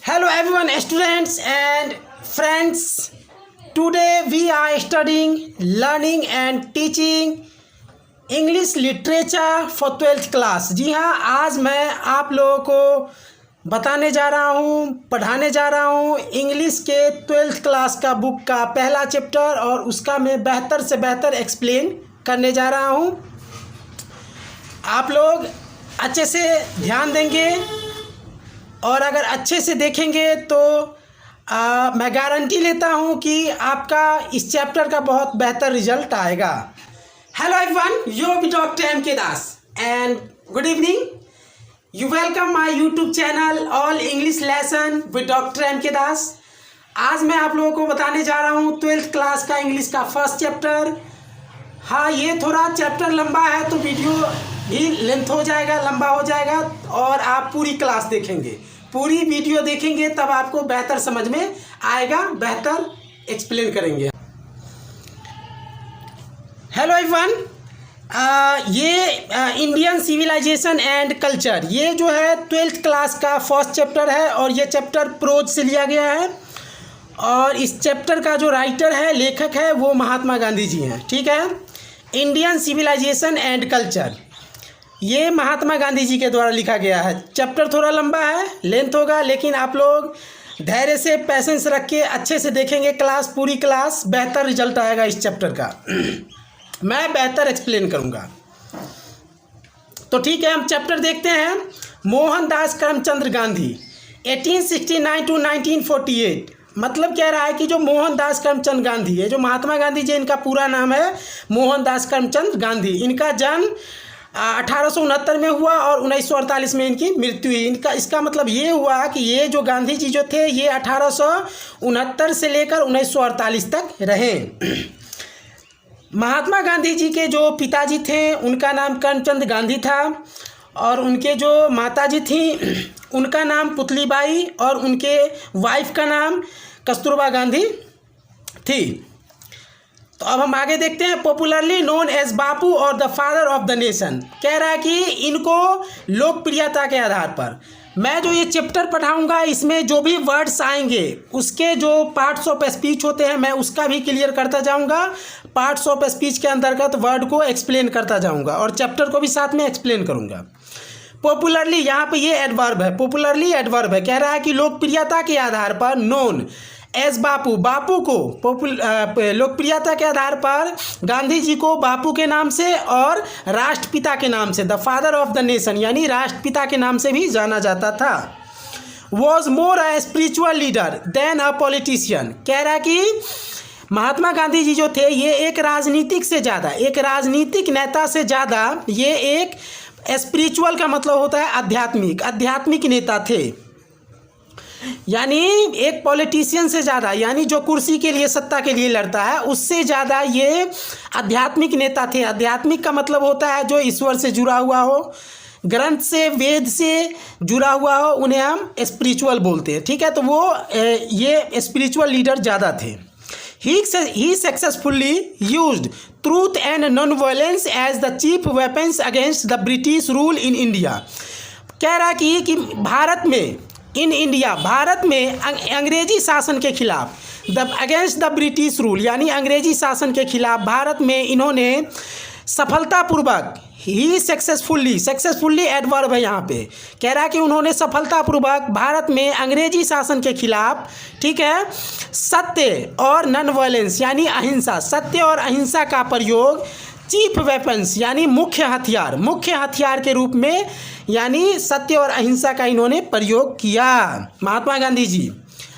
Hello everyone, students and friends. Today we are studying, learning and teaching English literature for 12th class. जी हाँ, आज मैं आप लोगों को बताने जा रहा हूँ, पढ़ाने जा रहा हूँ इंग्लिश के 12th क्लास का बुक का पहला चैप्टर और उसका मैं बेहतर से बेहतर एक्सप्लेन करने जा रहा हूँ। आप लोग अच्छे से ध्यान देंगे और अगर अच्छे से देखेंगे तो मैं गारंटी लेता हूँ कि आपका इस चैप्टर का बहुत बेहतर रिजल्ट आएगा। Hello everyone, you be doctor M K Das and good evening. You welcome my YouTube channel all English lesson with doctor M K Das. आज मैं आप लोगों को बताने जा रहा हूँ 12th क्लास का इंग्लिश का फर्स्ट चैप्टर। हाँ, ये थोड़ा चैप्टर लंबा है तो वीडियो भी लेंथ हो जाएगा, लंबा हो जाएगा और आप पूरी क्लास देखेंगे, पूरी वीडियो देखेंगे तब आपको बेहतर समझ में आएगा, बेहतर एक्सप्लेन करेंगे। हेलो एवरीवन, ये इंडियन सिविलाइजेशन एंड कल्चर, ये जो है 12th क्लास का फर्स्ट चैप्टर है और ये चैप्टर प्रोज से लिया गया है और इस चैप्टर का जो राइटर है, लेखक है, वो महात्मा गांधी जी हैं। ठीक है, इंडियन सिविलाइजेशन एंड कल्चर ये महात्मा गांधी जी के द्वारा लिखा गया है। चैप्टर थोड़ा लंबा है, लेंथ होगा, लेकिन आप लोग धैर्य से, पैसेंस रख के अच्छे से देखेंगे क्लास, पूरी क्लास, बेहतर रिजल्ट आएगा इस चैप्टर का। मैं बेहतर एक्सप्लेन करूँगा। तो ठीक है, हम चैप्टर देखते हैं। मोहनदास करमचंद गांधी 1869 टू 1948। मतलब कह रहा है कि जो मोहनदास करमचंद गांधी है, जो महात्मा गांधी जी, इनका पूरा नाम है मोहनदास करमचंद गांधी। इनका जन्म 1869 में हुआ और 1948 में इनकी मृत्यु हुई। इसका मतलब ये हुआ कि ये जो गांधी जी जो थे ये 1869 से लेकर 1948 तक रहे। महात्मा गांधी जी के जो पिताजी थे उनका नाम करमचंद गांधी था और उनके जो माताजी थी उनका नाम पुतलीबाई और उनके वाइफ का नाम कस्तूरबा गांधी थी। तो अब हम आगे देखते हैं। पॉपुलरली नोन एज बापू और the father of the nation. कह रहा है कि इनको लोकप्रियता के आधार पर मैं जो ये चैप्टर पढ़ाऊंगा इसमें जो भी वर्ड्स आएंगे उसके जो पार्ट्स ऑफ स्पीच होते हैं मैं उसका भी क्लियर करता जाऊंगा। पार्ट्स ऑफ स्पीच के अंतर्गत वर्ड को एक्सप्लेन करता जाऊंगा और चैप्टर को भी साथ में एक्सप्लेन करूंगा। पॉपुलरली, यहाँ पे ये एडवर्ब है, पॉपुलरली एडवर्ब है। कह रहा है कि लोकप्रियता के आधार पर, नोन एज बापू, बापू को लोकप्रियता के आधार पर गांधी जी को बापू के नाम से और राष्ट्रपिता के नाम से, the father of the nation, यानी राष्ट्रपिता के नाम से भी जाना जाता था। Was more a spiritual leader than a politician. कह रहा है कि महात्मा गांधी जी जो थे ये एक राजनीतिक से ज़्यादा, एक राजनीतिक नेता से ज़्यादा ये एक स्पिरिचुअल का मतलब होता है आध्यात्मिक, आध्यात्मिक नेता थे। यानी एक पॉलिटिशियन से ज़्यादा, यानी जो कुर्सी के लिए, सत्ता के लिए लड़ता है, उससे ज़्यादा ये आध्यात्मिक नेता थे। आध्यात्मिक का मतलब होता है जो ईश्वर से जुड़ा हुआ हो, ग्रंथ से, वेद से जुड़ा हुआ हो, उन्हें हम स्पिरिचुअल बोलते हैं। ठीक है, तो वो ये स्पिरिचुअल लीडर ज़्यादा थे। He successfully used truth and non-violence as the chief weapons against the British rule in India। कह रहा कि भारत में, इन इंडिया, भारत में अंग्रेजी शासन के खिलाफ, अगेंस्ट द ब्रिटिश रूल, यानी अंग्रेजी शासन के खिलाफ भारत में इन्होंने सफलतापूर्वक, ही सक्सेसफुल्ली एडवर्ब है यहाँ पे, कह रहा है कि उन्होंने सफलतापूर्वक भारत में अंग्रेजी शासन के खिलाफ, ठीक है, सत्य और नॉन वायलेंस यानी अहिंसा, सत्य और अहिंसा का प्रयोग, चीफ वेपन्स यानी मुख्य हथियार के रूप में, यानी सत्य और अहिंसा का इन्होंने प्रयोग किया महात्मा गांधी जी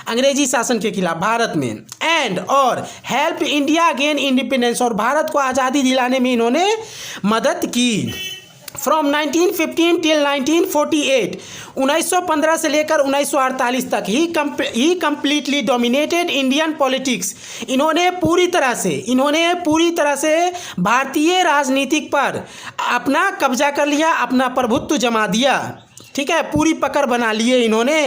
अंग्रेजी शासन के खिलाफ भारत में। एंड और हेल्प इंडिया गेन इंडिपेंडेंस, और भारत को आज़ादी दिलाने में इन्होंने मदद की। फ्रॉम 1915 टिल 1948, 1915 से लेकर 1948 तक ही कम्प्लीटली डोमिनेटेड इंडियन पॉलिटिक्स। इन्होंने पूरी तरह से भारतीय राजनीतिक पर अपना कब्जा कर लिया, अपना प्रभुत्व जमा दिया। ठीक है, पूरी पकड़ बना लिए इन्होंने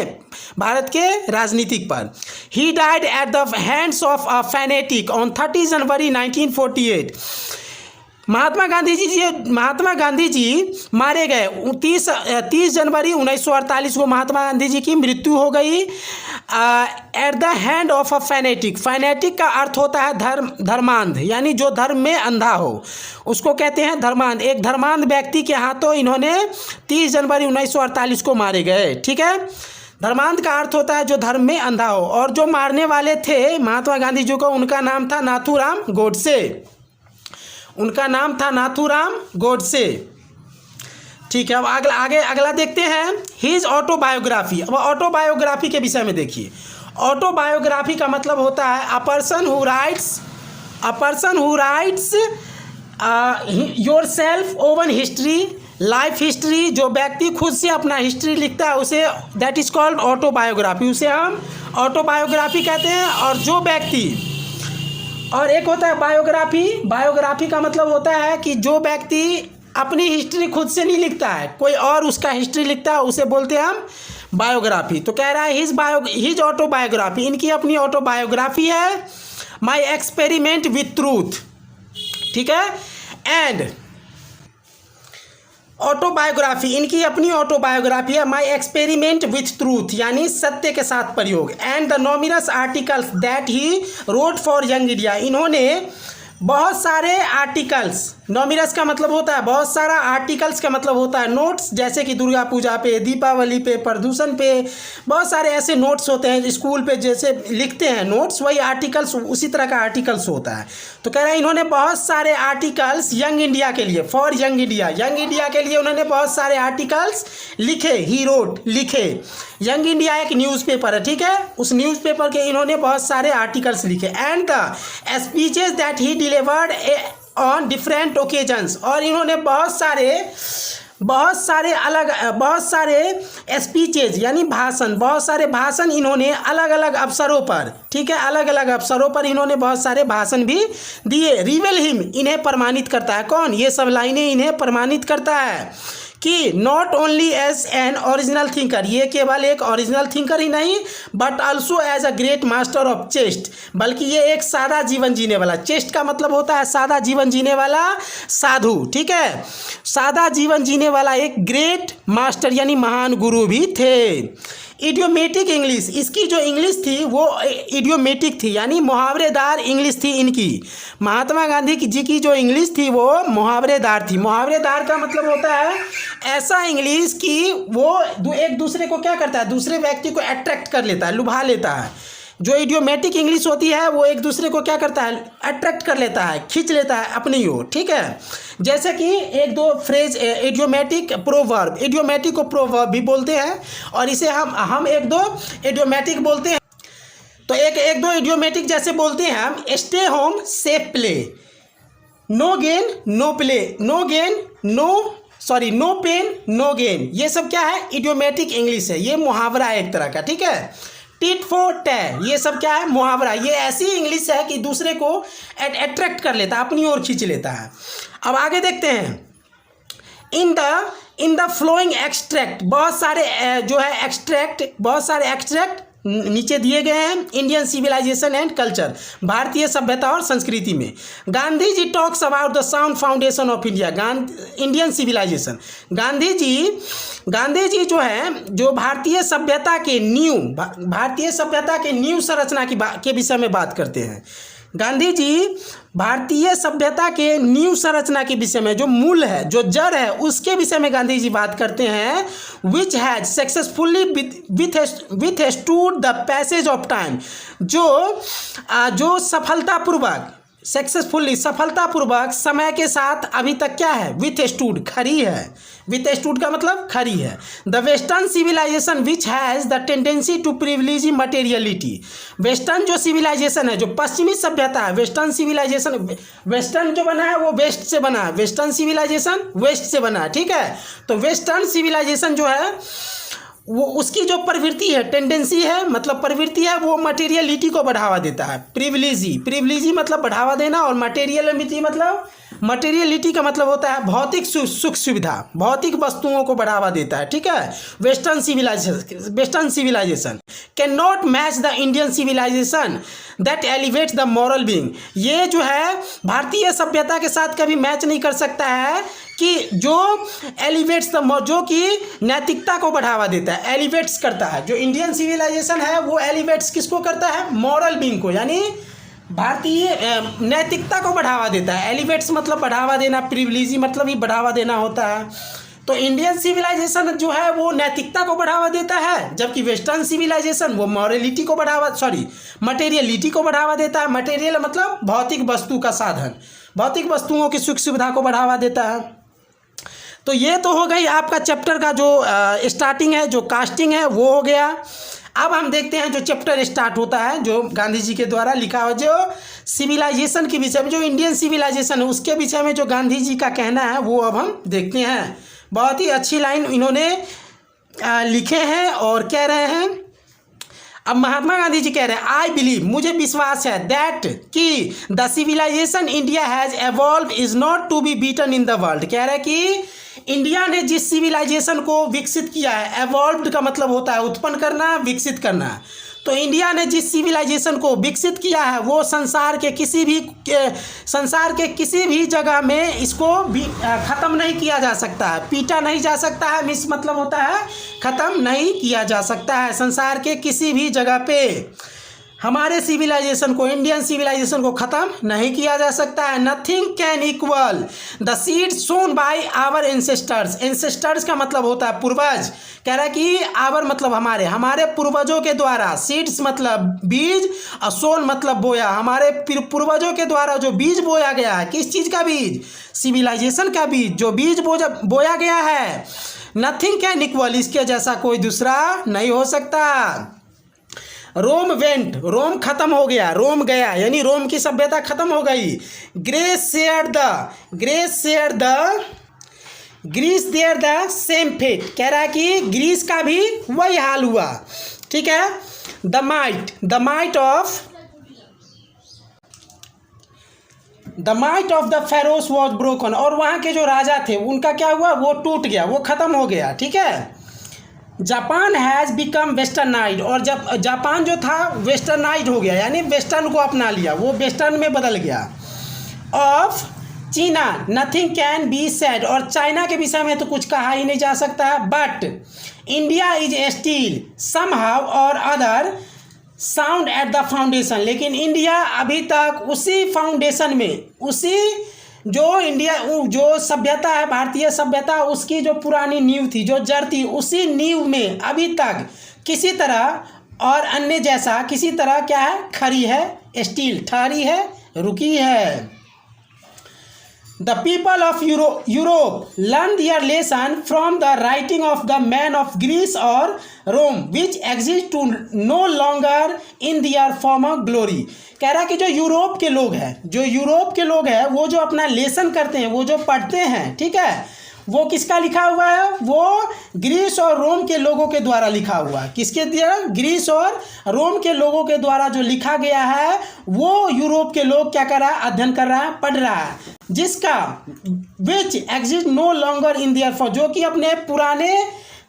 भारत के राजनीतिक पर। He died at the hands of a fanatic on 30 जनवरी 1948। महात्मा गांधी जी मारे गए 30 जनवरी 1948 को महात्मा गांधी जी की मृत्यु हो गई at the hand of a fanatic. Fanatic का अर्थ होता है धर्मांध, यानी जो धर्म में अंधा हो उसको कहते हैं धर्मांध। एक धर्मांध व्यक्ति के हाथों इन्होंने 30 जनवरी 1948 को मारे गए। ठीक है, धर्मांध का अर्थ होता है जो धर्म में अंधा हो। और जो मारने वाले थे महात्मा गांधी जी को, उनका नाम था नाथूराम गोडसे। उनका नाम था नाथूराम गोडसे। ठीक है, अब अगला देखते हैं हिज ऑटोबायोग्राफी। अब ऑटोबायोग्राफी के विषय में देखिए। ऑटोबायोग्राफी का मतलब होता है a person who rights yourself oven history, life history. जो व्यक्ति खुद से अपना हिस्ट्री लिखता है उसे दैट इज कॉल्ड ऑटोबायोग्राफी, उसे हम ऑटोबायोग्राफी कहते हैं। और जो व्यक्ति, और एक होता है बायोग्राफी। बायोग्राफी का मतलब होता है कि जो व्यक्ति अपनी हिस्ट्री खुद से नहीं लिखता है, कोई और उसका हिस्ट्री लिखता है, उसे बोलते हैं हम बायोग्राफी। तो कह रहा है हिज ऑटोबायोग्राफी, इनकी अपनी ऑटोबायोग्राफी है माई एक्सपेरिमेंट विथ ट्रूथ। ठीक है, एंड ऑटोबायोग्राफी, इनकी अपनी ऑटोबायोग्राफी है माई एक्सपेरिमेंट विथ ट्रूथ, यानी सत्य के साथ प्रयोग। And the numerous articles that he wrote for Young India, इन्होंने बहुत सारे आर्टिकल्स, नॉमिनस का मतलब होता है बहुत सारा, आर्टिकल्स का मतलब होता है नोट्स, जैसे कि दुर्गा पूजा पे, दीपावली पे, प्रदूषण पे, बहुत सारे ऐसे नोट्स होते हैं स्कूल पे जैसे लिखते हैं नोट्स, वही आर्टिकल्स उसी तरह का आर्टिकल्स होता है। तो कह रहे हैं इन्होंने बहुत सारे आर्टिकल्स यंग इंडिया के लिए, फॉर यंग इंडिया के लिए उन्होंने बहुत सारे आर्टिकल्स लिखे, ही रोट, लिखे। यंग इंडिया एक न्यूज़पेपर है, ठीक है, उस न्यूज़पेपर के इन्होंने बहुत सारे आर्टिकल्स लिखे। And the speeches that he delivered on different occasions, और इन्होंने बहुत सारे स्पीचेज यानी भाषण, बहुत सारे भाषण इन्होंने अलग अलग अवसरों पर, ठीक है, अलग अलग अवसरों पर इन्होंने बहुत सारे भाषण भी दिए। रिवेल हिम, इन्हें प्रमाणित करता है कौन, ये सब लाइनें इन्हें प्रमाणित करता है कि not only as an original thinker, ये केवल एक ओरिजिनल थिंकर ही नहीं, but also as a great master of chest, बल्कि ये एक सादा जीवन जीने वाला, चेस्ट का मतलब होता है सादा जीवन जीने वाला साधु, ठीक है, सादा जीवन जीने वाला एक ग्रेट मास्टर यानी महान गुरु भी थे। इडियोमेटिक इंग्लिश, इसकी जो इंग्लिश थी वो इडियोमेटिक थी, यानी मुहावरेदार इंग्लिश थी इनकी। महात्मा गांधी जी की जो इंग्लिश थी वो मुहावरेदार थी। मुहावरेदार का मतलब होता है ऐसा इंग्लिश कि वो एक दूसरे को क्या करता है, दूसरे व्यक्ति को अट्रैक्ट कर लेता है, लुभा लेता है। जो इडियोमेटिक इंग्लिश होती है वो एक दूसरे को क्या करता है, अट्रैक्ट कर लेता है, खींच लेता है अपनी ओर, ठीक है। जैसे कि एक दो फ्रेज इडियोमेटिक प्रोवर्ब, इडियोमेटिक को प्रोवर्ब भी बोलते हैं, और इसे हम एक दो इडियोमेटिक बोलते हैं। तो एक दो इडियोमेटिक जैसे बोलते हैं हम, stay home safe play, no gain no play, no pain no gain, ये सब क्या है, इडियोमेटिक इंग्लिश है, ये मुहावरा है एक तरह का, ठीक है। टिट फॉर टैट, ये सब क्या है, मुहावरा। ये ऐसी इंग्लिश है कि दूसरे को अट्रैक्ट कर लेता है, अपनी ओर खींच लेता है। अब आगे देखते हैं, इन द फ्लोइंग एक्सट्रैक्ट, बहुत सारे एक्सट्रैक्ट नीचे दिए गए हैं। इंडियन सिविलाइजेशन एंड कल्चर, भारतीय सभ्यता और संस्कृति में Gandhi ji talks about the sound foundation of India, Indian civilization. Gandhi ji जो है, जो भारतीय सभ्यता के नींव संरचना के विषय में बात करते हैं। गांधी जी भारतीय सभ्यता के नींव संरचना के विषय में, जो मूल है, जो जड़ है, उसके विषय में गांधी जी बात करते हैं। Which has successfully withstood the passage of time, जो सफलतापूर्वक समय के साथ अभी तक क्या है, विथस्टूड, खड़ी है। विथस्टूड का मतलब खड़ी है। The western civilization which has the tendency to privilege materiality, western जो सिविलाइजेशन है, जो पश्चिमी सभ्यता है, वेस्टर्न सिविलाइजेशन, वेस्टर्न जो बना है वो वेस्ट से बना है, वेस्टर्न सिविलाइजेशन वेस्ट से बना है, ठीक है। तो वेस्टर्न सिविलाइजेशन जो है वो, उसकी जो प्रवृत्ति है, टेंडेंसी है, मतलब प्रवृत्ति है, वो मटेरियलिटी को बढ़ावा देता है। प्रिविलेजी मतलब बढ़ावा देना, और मटेरियलिटी मतलब मटेरियलिटी का मतलब होता है भौतिक सुख सुविधा, भौतिक वस्तुओं को बढ़ावा देता है, ठीक है। Western civilization can not match the Indian civilization that elevates the moral being. ये जो है भारतीय सभ्यता के साथ कभी मैच नहीं कर सकता है कि जो एलिवेट्स द, जो कि नैतिकता को बढ़ावा देता है, एलिवेट्स करता है। जो इंडियन सिविलाइजेशन है वो एलिवेट्स किसको करता है? मॉरल बीइंग को, यानी भारतीय नैतिकता को बढ़ावा देता है। एलिवेट्स मतलब बढ़ावा देना, प्रिविलेज मतलब ही बढ़ावा देना होता है। तो इंडियन सिविलाइजेशन जो है वो नैतिकता को बढ़ावा देता है, जबकि वेस्टर्न सिविलाइजेशन वो मॉरलिटी को मटेरियलिटी को बढ़ावा देता है। मटेरियल मतलब भौतिक वस्तु का साधन, भौतिक वस्तुओं की सुख सुविधा को बढ़ावा देता है। तो ये तो हो गई आपका चैप्टर का जो स्टार्टिंग है, जो कास्टिंग है वो हो गया। अब हम देखते हैं जो चैप्टर स्टार्ट होता है, जो गांधी जी के द्वारा लिखा हुआ, जो सिविलाइजेशन के विषय में, जो इंडियन सिविलाइजेशन है उसके विषय में जो गांधी जी का कहना है वो अब हम देखते हैं। बहुत ही अच्छी लाइन इन्होंने लिखे हैं और कह रहे हैं। अब महात्मा गांधी जी कह रहे हैं, आई बिलीव, मुझे विश्वास है, दैट कि the civilization India has evolve is not to be beaten in the world. कह रहे हैं कि इंडिया ने जिस सिविलाइजेशन को विकसित किया है, एवॉल्व्ड का मतलब होता है उत्पन्न करना, विकसित करना। तो इंडिया ने जिस सिविलाइजेशन को विकसित किया है वो संसार के किसी भी जगह में इसको भी ख़त्म नहीं किया जा सकता है, पीटा नहीं जा सकता है। मिस मतलब होता है ख़त्म नहीं किया जा सकता है संसार के किसी भी जगह पे। हमारे सिविलाइजेशन को, इंडियन सिविलाइजेशन को ख़त्म नहीं किया जा सकता है। Nothing can equal the seed sown by our ancestors. Ancestors का मतलब होता है पूर्वज। कह रहा है कि आवर मतलब हमारे पूर्वजों के द्वारा, सीड्स मतलब बीज और सोन मतलब बोया। हमारे पूर्वजों के द्वारा जो बीज बोया गया है, किस चीज़ का बीज? सिविलाइजेशन का बीज। जो बीज बोया गया है, नथिंग कैन इक्वल, इसके जैसा कोई दूसरा नहीं हो सकता। रोम वेंट, रोम खत्म हो गया, रोम गया, यानी रोम की सभ्यता खत्म हो गई। Greece there the same fate. कह रहा है कि ग्रीस का भी वही हाल हुआ, ठीक है। The might of the ferrous was broken. और वहाँ के जो राजा थे उनका क्या हुआ? वो टूट गया, वो खत्म हो गया, ठीक है। Japan has become westernized. और जब जापान जो था वेस्टर्नाइड हो गया, यानी वेस्टर्न को अपना लिया, वो वेस्टर्न में बदल गया। ऑफ चीना नथिंग कैन बी सेड। और चाइना के विषय में तो कुछ कहा ही नहीं जा सकता है। But India is still somehow or other sound at the foundation. लेकिन इंडिया अभी तक उसी फाउंडेशन में, उसी जो सभ्यता है, भारतीय सभ्यता, उसकी जो पुरानी नींव थी, जो जड़ थी, उसी नींव में अभी तक किसी तरह और अन्य जैसा किसी तरह क्या है? खड़ी है, स्टील ठहरी है, रुकी है। The people of Europe learn their lesson from the writing of the man of Greece और Rome which exist to no longer in their form of glory. कह रहा है कि जो यूरोप के लोग हैं वो जो अपना लेसन करते हैं, वो जो पढ़ते हैं, ठीक है, वो किसका लिखा हुआ है? वो ग्रीस और रोम के लोगों के द्वारा लिखा हुआ है। किसके द्वारा? ग्रीस और रोम के लोगों के द्वारा जो लिखा गया है वो यूरोप के लोग क्या कर रहा है? अध्ययन कर रहा है, पढ़ रहा है। जिसका which exist no longer in there for, जो कि अपने पुराने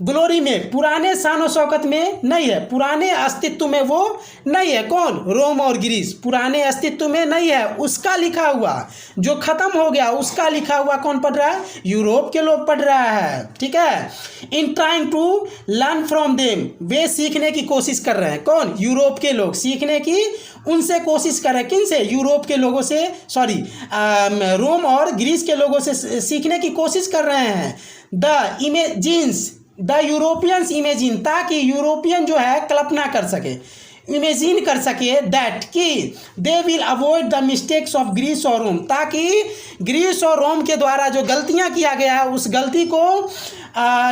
ग्लोरी में, पुराने शान और शौकत में नहीं है, पुराने अस्तित्व में वो नहीं है। कौन? रोम और ग्रीस पुराने अस्तित्व में नहीं है, उसका लिखा हुआ जो खत्म हो गया उसका लिखा हुआ कौन पढ़ रहा है? यूरोप के लोग पढ़ रहा है, ठीक है। In trying to learn from them, वे सीखने की कोशिश कर रहे हैं। कौन? यूरोप के लोग सीखने की उनसे कोशिश कर रहे हैं। किन से? यूरोप के लोगों से, रोम और ग्रीस के लोगों से सीखने की कोशिश कर रहे हैं। द यूरोपियंस इमेजिन, ताकि यूरोपियन जो है कल्पना कर सके, इमेजिन कर सके दैट कि they will avoid the mistakes of Greece और रोम, ताकि ग्रीस और रोम के द्वारा जो गलतियां किया गया है उस गलती को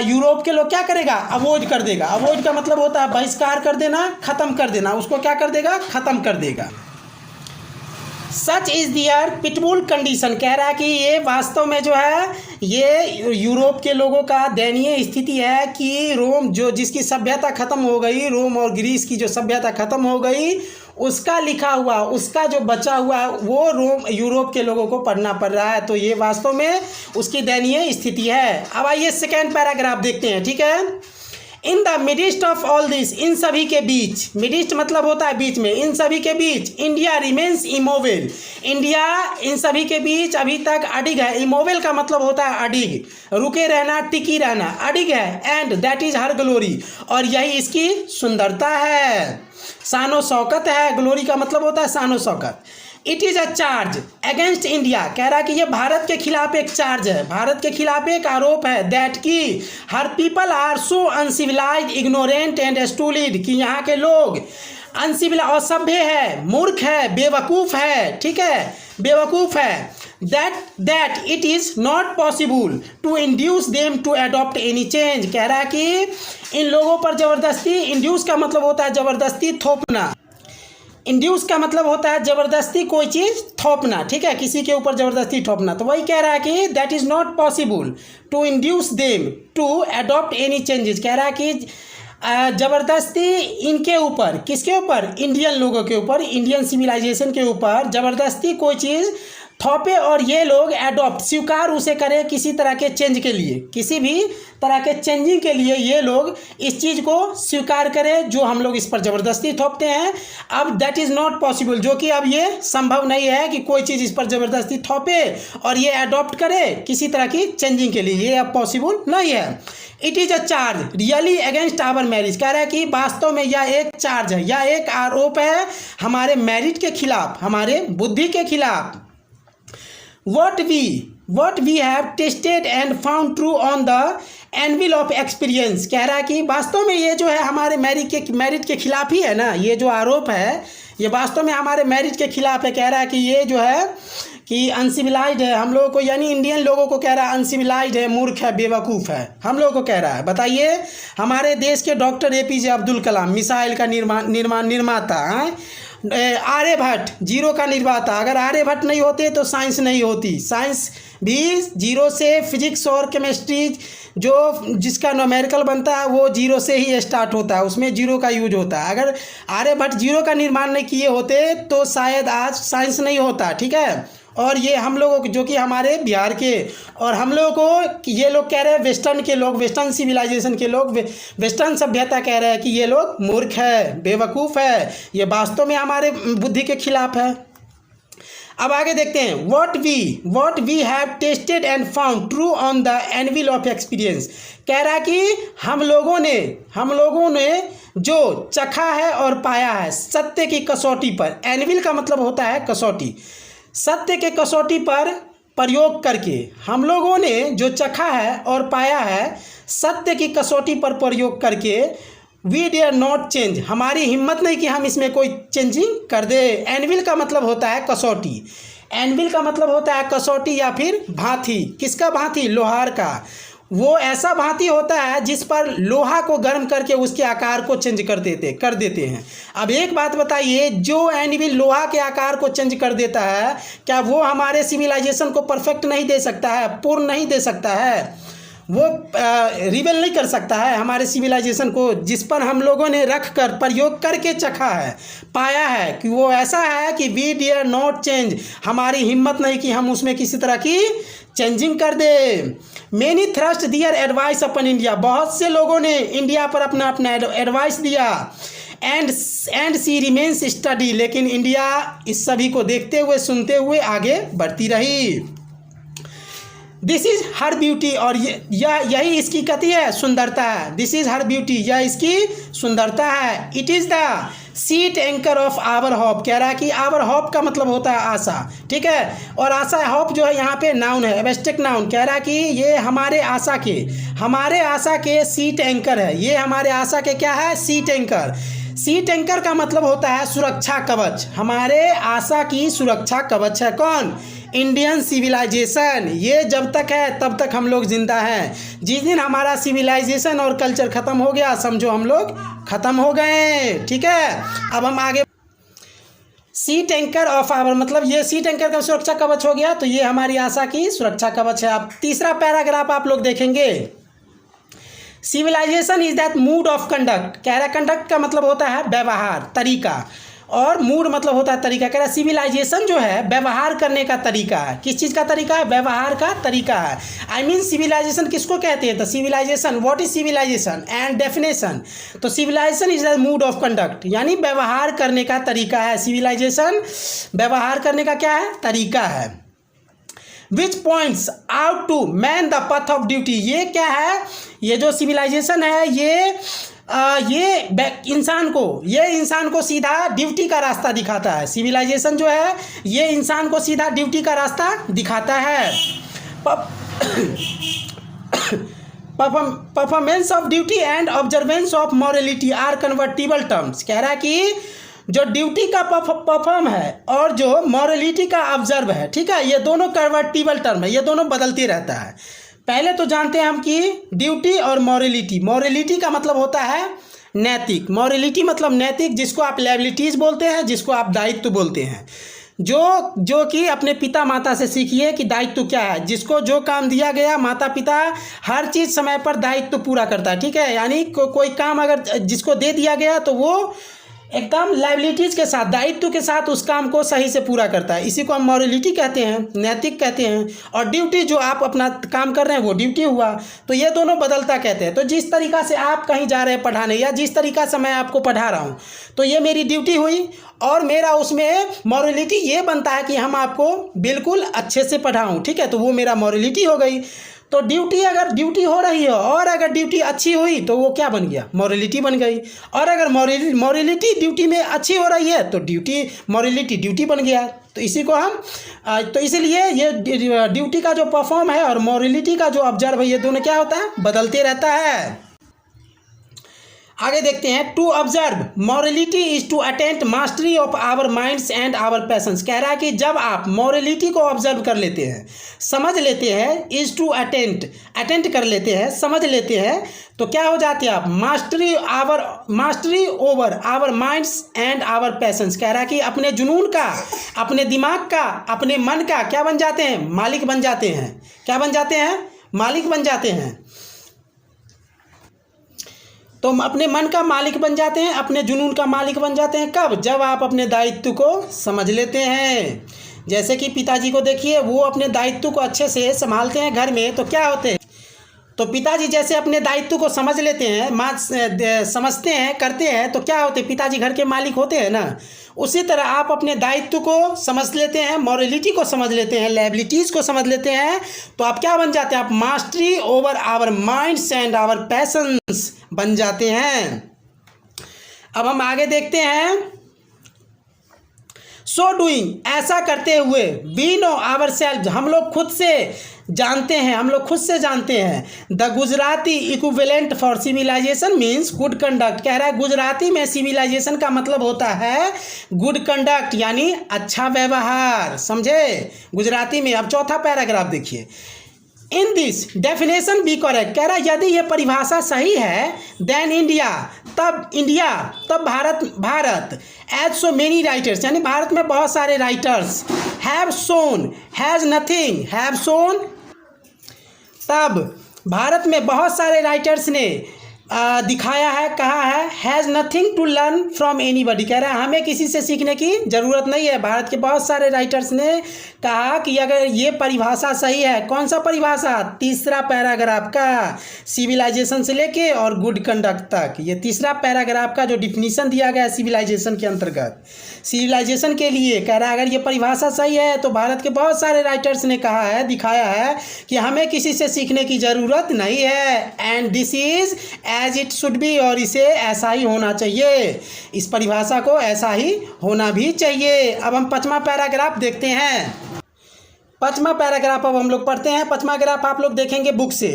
यूरोप के लोग क्या करेगा? अवॉइड कर देगा। अवॉइड का मतलब होता है बहिष्कार कर देना, खत्म कर देना, उसको क्या कर देगा? खत्म कर देगा। Such is there pitbull condition, कह रहा है कि ये वास्तव में जो है ये यूरोप के लोगों का दयनीय स्थिति है कि रोम जो जिसकी सभ्यता ख़त्म हो गई, रोम और ग्रीस की जो सभ्यता ख़त्म हो गई, उसका लिखा हुआ, उसका जो बचा हुआ वो रोम यूरोप के लोगों को पढ़ना पड़ रहा है। तो ये वास्तव में उसकी दयनीय स्थिति है। अब आइए सेकेंड पैराग्राफ देखते हैं, ठीक है। In the midst of all this, इन सभी के बीच, मिडिस्ट मतलब होता है बीच में, इन सभी के बीच इंडिया रिमेन्स इमोवेल, इंडिया इन सभी के बीच अभी तक अडिग है। इमोवेल का मतलब होता है अडिग, रुके रहना, टिकी रहना, अडिग है। And that is her glory, और यही इसकी सुंदरता है, शानो शौकत है। ग्लोरी का मतलब होता है शानो शौकत। It is a charge against India, कह रहा है कि ये भारत के खिलाफ एक चार्ज है, भारत के खिलाफ एक आरोप है। दैट की her people are so uncivilized, ignorant and stolid, कि यहाँ के लोग अनसिविलाइज, असभ्य है, मूर्ख है, बेवकूफ़ है, ठीक है, बेवकूफ़ है। That it is not possible to induce them to adopt any change, कह रहा है कि इन लोगों पर ज़बरदस्ती, इंड्यूस का मतलब होता है ज़बरदस्ती थोपना, इंड्यूस का मतलब होता है ज़बरदस्ती कोई चीज़ थोपना, ठीक है, किसी के ऊपर ज़बरदस्ती थोपना। तो वही कह रहा है कि that is not possible to induce them to adopt any changes, कह रहा है कि ज़बरदस्ती इनके ऊपर, किसके ऊपर, इंडियन लोगों के ऊपर, इंडियन सिविलाइजेशन के ऊपर ज़बरदस्ती कोई चीज़ थोपे और ये लोग एडॉप्ट, स्वीकार उसे करें किसी तरह के चेंज के लिए, किसी भी तरह के चेंजिंग के लिए ये लोग इस चीज़ को स्वीकार करें जो हम लोग इस पर ज़बरदस्ती थोपते हैं। अब दैट इज़ नॉट पॉसिबल, जो कि अब ये संभव नहीं है कि कोई चीज़ इस पर ज़बरदस्ती थोपे और ये अडॉप्ट करे किसी तरह की चेंजिंग के लिए, ये अब पॉसिबल नहीं है। It is a charge really against our marriage, कह रहा है कि वास्तव में यह एक चार्ज है, यह एक आरोप है हमारे मैरिट के खिलाफ, हमारे बुद्धि के खिलाफ। What we have tested and found true on the anvil of experience, कह रहा है कि वास्तव में ये जो है हमारे मैरिट के खिलाफ ही है ना, ये जो आरोप है ये वास्तव में हमारे मैरिट के खिलाफ है। कह रहा है कि ये जो है कि अनसिविलाइज्ड है हम लोगों को, यानी इंडियन लोगों को कह रहा है अनसिविलाइज्ड है, मूर्ख है, बेवकूफ़ है, हम लोगों को कह रहा है। बताइए, हमारे देश के doctor APJ Abdul Kalam, missile का निर्माता हैं, आर्यभट्ट जीरो का निर्माता, अगर आर्यभट्ट नहीं होते तो साइंस नहीं होती, साइंस भी जीरो से, फिजिक्स और केमिस्ट्री जो जिसका न्यूमेरिकल बनता है वो जीरो से ही स्टार्ट होता है, उसमें जीरो का यूज होता है। अगर आर्यभट्ट जीरो का निर्माण नहीं किए होते तो शायद आज साइंस नहीं होता, ठीक है। और ये हम लोगों को, जो कि हमारे बिहार के, और हम लोगों को ये लोग कह रहे हैं वेस्टर्न के लोग, वेस्टर्न सिविलाइजेशन के लोग, वेस्टर्न सभ्यता कह रहे हैं कि ये लोग मूर्ख है, बेवकूफ़ है, ये वास्तव में हमारे बुद्धि के खिलाफ है। अब आगे देखते हैं, what we have tested and found true on the anvil of experience, कह रहा है कि हम लोगों ने जो चखा है और पाया है सत्य की कसौटी पर, एनविल का मतलब होता है कसौटी, सत्य के कसौटी पर प्रयोग करके, हम लोगों ने जो चखा है और पाया है सत्य की कसौटी पर प्रयोग करके, वी डेयर नॉट चेंज, हमारी हिम्मत नहीं कि हम इसमें कोई चेंजिंग कर दे। एनविल का मतलब होता है कसौटी, एनविल का मतलब होता है कसौटी या फिर भांति, किसका भांति, लोहार का। वो ऐसा भांति होता है जिस पर लोहा को गर्म करके उसके आकार को चेंज कर देते हैं। अब एक बात बताइए, जो एनविल लोहा के आकार को चेंज कर देता है, क्या वो हमारे सिविलाइजेशन को परफेक्ट नहीं दे सकता है, पूर्ण नहीं दे सकता है, वो रिवेल नहीं कर सकता है हमारे सिविलाइजेशन को, जिस पर हम लोगों ने रख कर प्रयोग करके चखा है, पाया है कि वो ऐसा है कि वी डियर नॉट चेंज, हमारी हिम्मत नहीं कि हम उसमें किसी तरह की चेंजिंग कर दे। मैनी थ्रस्ट दियर एडवाइस अपन इंडिया, बहुत से लोगों ने इंडिया पर अपना एडवाइस दिया। एंड सी रिमेन्स स्टडी, लेकिन इंडिया इस सभी को देखते हुए, सुनते हुए आगे बढ़ती रही। दिस इज़ हर ब्यूटी, और यही इसकी कथी है, सुंदरता है। दिस इज़ हर ब्यूटी, यह इसकी सुंदरता है। It is the sheet anchor of our hope, कह रहा है कि आवर होप का मतलब होता है आशा, ठीक है। और आशा, होप जो है यहाँ पे नाउन है, एब्स्ट्रैक्ट नाउन, कह रहा है कि ये हमारे आशा के सीट एंकर है, ये हमारे आशा के क्या है, सीट एंकर। सीट एंकर का मतलब होता है सुरक्षा कवच, हमारे आशा की सुरक्षा कवच है कौन, इंडियन सिविलाइजेशन। ये जब तक है तब तक हम लोग जिंदा हैं, जिस दिन हमारा सिविलाइजेशन और कल्चर ख़त्म हो गया, समझो हम लोग ख़त्म हो गए, ठीक है। अब हम आगे, सी टैंकर ऑफ आवर, मतलब ये सी टैंकर का सुरक्षा कवच हो गया, तो ये हमारी आशा की सुरक्षा कवच है। अब तीसरा पैराग्राफ आप लोग देखेंगे, civilization is that mood of conduct. कह रहा है कंडक्ट का मतलब होता है व्यवहार, तरीका, और मूड मतलब होता है तरीका। कह रहा है सिविलाइजेशन जो है व्यवहार करने का तरीका है। किस चीज़ का तरीका है? व्यवहार का तरीका है। आई मीन सिविलाइजेशन किसको कहते हैं? तो civilization, what is civilization and definition. तो civilization is the mood of conduct, यानी व्यवहार करने का तरीका है। सिविलाइजेशन व्यवहार करने का क्या है? तरीका है। Which points out to man the path of duty. ये क्या है? ये जो सिविलाइजेशन है ये इंसान को सीधा ड्यूटी का रास्ता दिखाता है। सिविलाइजेशन जो है ये इंसान को सीधा ड्यूटी का रास्ता दिखाता है। Performance of duty and observance of morality are convertible terms. कह रहा है कि जो ड्यूटी का परफॉर्म है और जो मॉरलिटी का ऑब्जर्व है, ठीक है, ये दोनों कन्वर्टिबल टर्म है, ये दोनों बदलते रहता है। पहले तो जानते हैं हम कि ड्यूटी और मॉरलिटी। मॉरलिटी का मतलब होता है नैतिक, मॉरलिटी मतलब नैतिक, जिसको आप लायबिलिटीज़ बोलते हैं, जिसको आप दायित्व बोलते हैं। जो कि अपने पिता माता से सीखिए कि दायित्व क्या है। जिसको जो काम दिया गया, माता पिता हर चीज़ समय पर दायित्व पूरा करता है, ठीक है। यानी कोई काम अगर जिसको दे दिया गया तो वो एकदम लायबिलिटीज़ के साथ, दायित्व के साथ उस काम को सही से पूरा करता है। इसी को हम मॉरलिटी कहते हैं, नैतिक कहते हैं। और ड्यूटी, जो आप अपना काम कर रहे हैं वो ड्यूटी हुआ। तो ये दोनों बदलता कहते हैं। तो जिस तरीक़ा से आप कहीं जा रहे हैं पढ़ाने, या जिस तरीक़ा से मैं आपको पढ़ा रहा हूँ, तो ये मेरी ड्यूटी हुई, और मेरा उसमें मॉरलिटी ये बनता है कि हम आपको बिल्कुल अच्छे से पढ़ाऊँ, ठीक है। तो वो मेरा मॉरलिटी हो गई। तो ड्यूटी, अगर ड्यूटी हो रही है और अगर ड्यूटी अच्छी हुई तो वो क्या बन गया? मॉरलिटी बन गई। और अगर मॉरलिटी ड्यूटी में अच्छी हो रही है तो मॉरलिटी ड्यूटी बन गया। तो इसी को हम तो इसीलिए ये ड्यूटी का जो परफॉर्म है और मॉरलिटी का जो ऑब्जर्व है, ये दोनों क्या होता है? बदलते रहता है। आगे देखते हैं, to observe morality is to attend mastery of our minds and our passions. कह रहा है कि जब आप मॉरलिटी को ऑब्जर्व कर लेते हैं, समझ लेते हैं, इज टू अटेंड कर लेते हैं, समझ लेते हैं, तो क्या हो जाते हैं आप? Mastery over our minds and our passions. कह रहा है कि अपने जुनून का, अपने दिमाग का, अपने मन का क्या बन जाते हैं? मालिक बन जाते हैं। क्या बन जाते हैं? मालिक बन जाते हैं। तो हम अपने मन का मालिक बन जाते हैं, अपने जुनून का मालिक बन जाते हैं। कब? जब आप अपने दायित्व को समझ लेते हैं। जैसे कि पिताजी को देखिए, वो अपने दायित्व को अच्छे से संभालते हैं घर में, तो क्या होते हैं? तो पिताजी जैसे अपने दायित्व को समझ लेते हैं, समझते हैं, करते हैं, तो क्या होते हैं? पिताजी घर के मालिक होते हैं ना। उसी तरह आप अपने दायित्व को समझ लेते हैं, मॉरलिटी को समझ लेते हैं, लायबिलिटीज़ को समझ लेते हैं, तो आप क्या बन जाते हैं? आप mastery over our minds and our passions बन जाते हैं। अब हम आगे देखते हैं, सो डूइंग, ऐसा करते हुए, वी नो आवर सेल्फ, हम लोग खुद से जानते हैं, हम लोग खुद से जानते हैं। The Gujarati equivalent for civilization means good conduct. कह रहा है गुजराती में सिविलाइजेशन का मतलब होता है गुड कंडक्ट, यानी अच्छा व्यवहार। समझे? गुजराती में। अब चौथा पैराग्राफ देखिए, in this definition be correct. कह रहा है यदि ये परिभाषा सही है, देन इंडिया, तब भारत एज सो मेनी राइटर्स, यानी भारत में बहुत सारे writers, have shown, has nothing, have shown, तब भारत में बहुत सारे राइटर्स ने दिखाया है, कहा है, has nothing to learn from anybody. कह रहा है हमें किसी से सीखने की ज़रूरत नहीं है। भारत के बहुत सारे राइटर्स ने कहा कि अगर ये परिभाषा सही है, कौन सा परिभाषा? तीसरा पैराग्राफ का, सिविलाइजेशन से लेके और गुड कंडक्ट तक। ये तीसरा पैराग्राफ का जो डिफिनीशन दिया गया है सिविलाइजेशन के अंतर्गत, सिविलाइजेशन के लिए, कह रहा है अगर ये परिभाषा सही है तो भारत के बहुत सारे राइटर्स ने कहा है, दिखाया है कि हमें किसी से सीखने की ज़रूरत नहीं है। And this is as it should be, और इसे ऐसा ही होना चाहिए, इस परिभाषा को ऐसा ही होना भी चाहिए। अब हम पाँचवा पैराग्राफ देखते हैं। पाँचवा पैराग्राफ अब हम लोग पढ़ते हैं। पाँचवा ग्राफ आप लोग देखेंगे बुक से।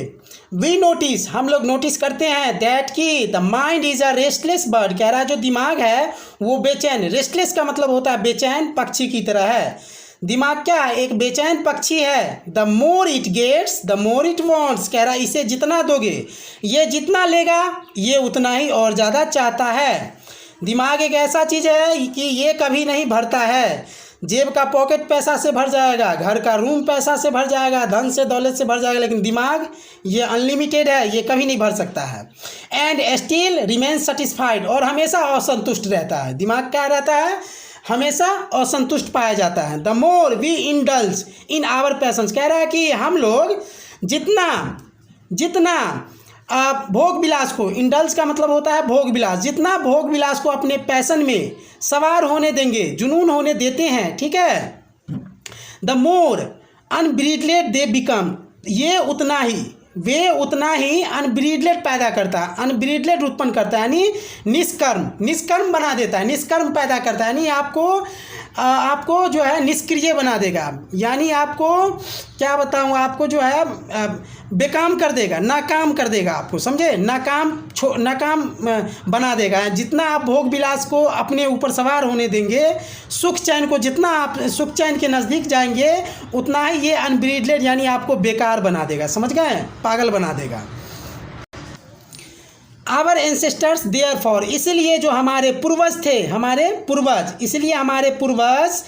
वी नोटिस, हम लोग नोटिस करते हैं, दैट की the mind is a restless bird. कह रहा है जो दिमाग है वो बेचैन, रेस्टलेस का मतलब होता है बेचैन, पक्षी की तरह है। दिमाग क्या है? एक बेचैन पक्षी है। The more it gets the more it wants. कह रहा है इसे जितना दोगे, ये जितना लेगा, ये उतना ही और ज़्यादा चाहता है। दिमाग एक ऐसा चीज़ है कि ये कभी नहीं भरता है। जेब का पॉकेट पैसा से भर जाएगा, घर का रूम पैसा से भर जाएगा, धन से दौलत से भर जाएगा, लेकिन दिमाग ये अनलिमिटेड है, ये कभी नहीं भर सकता है। एंड स्टिल रिमेन सेटिस्फाइड, और हमेशा असंतुष्ट रहता है। दिमाग क्या रहता है? हमेशा असंतुष्ट पाया जाता है। The more we indulge in our passions, कह रहा है कि हम लोग जितना भोग विलास को, इंडल्ज का मतलब होता है भोग विलास, जितना भोग विलास को अपने पैशन में सवार होने देंगे, जुनून होने देते हैं, ठीक है, द मोर अनब्रीडलेड दे बिकम, वे उतना ही अनब्रीडलेड पैदा करता है, अनब्रीडलेड उत्पन्न करता है, यानी निष्कर्म बना देता है, निष्कर्म पैदा करता है, यानी आपको जो है निष्क्रिय बना देगा, यानी आपको क्या बताऊँ, आपको जो है बेकाम कर देगा, नाकाम कर देगा आपको, समझे, नाकाम बना देगा। जितना आप भोग विलास को अपने ऊपर सवार होने देंगे, सुख चैन को जितना आप सुख चैन के नज़दीक जाएंगे, उतना ही ये अनब्रीडलेड यानी आपको बेकार बना देगा, समझ गए, पागल बना देगा। आवर एंसेस्टर्स देयरफॉर, इसलिए जो हमारे पूर्वज थे, इसलिए हमारे पूर्वज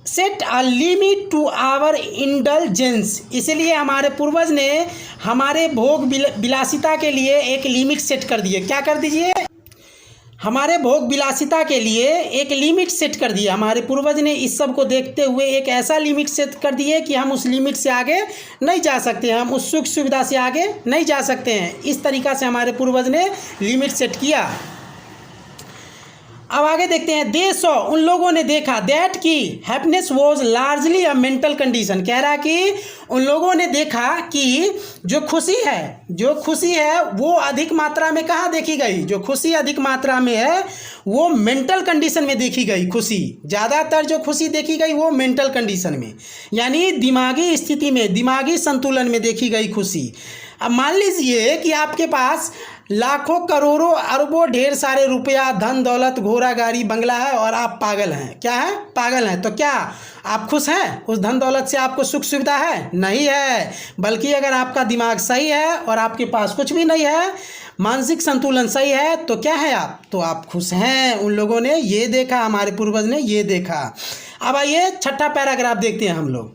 set a limit to our indulgence, इसलिए हमारे पूर्वज ने हमारे भोग विलासिता के लिए एक लिमिट सेट कर दिए। क्या कर दीजिए? हमारे भोग विलासिता के लिए एक लिमिट सेट कर दिया। हमारे पूर्वज ने इस सब को देखते हुए एक ऐसा लिमिट सेट कर दिए कि हम उस लिमिट से आगे नहीं जा सकते हैं, हम उस सुख सुविधा से आगे नहीं जा सकते हैं। इस तरीक़ा से हमारे पूर्वज ने लिमिट सेट किया। अब आगे देखते हैं, दे सॉ, उन लोगों ने देखा, दैट की happiness was largely a mental condition, कह रहा कि उन लोगों ने देखा कि जो खुशी है वो अधिक मात्रा में कहाँ देखी गई, जो खुशी अधिक मात्रा में है वो मेंटल कंडीशन में देखी गई। खुशी ज़्यादातर जो खुशी देखी गई वो मेंटल कंडीशन में, यानी दिमागी स्थिति में, दिमागी संतुलन में देखी गई खुशी। अब मान लीजिए कि आपके पास लाखों करोड़ों अरबों ढेर सारे रुपया, धन दौलत, घोड़ा गाड़ी बंगला है और आप पागल हैं। क्या है? पागल हैं। तो क्या आप खुश हैं? उस धन दौलत से आपको सुख सुविधा है? नहीं है। बल्कि अगर आपका दिमाग सही है और आपके पास कुछ भी नहीं है, मानसिक संतुलन सही है, तो क्या है आप? तो आप खुश हैं। उन लोगों ने ये देखा, हमारे पूर्वज ने ये देखा। अब आइए छठा पैराग्राफ देखते हैं हम लोग।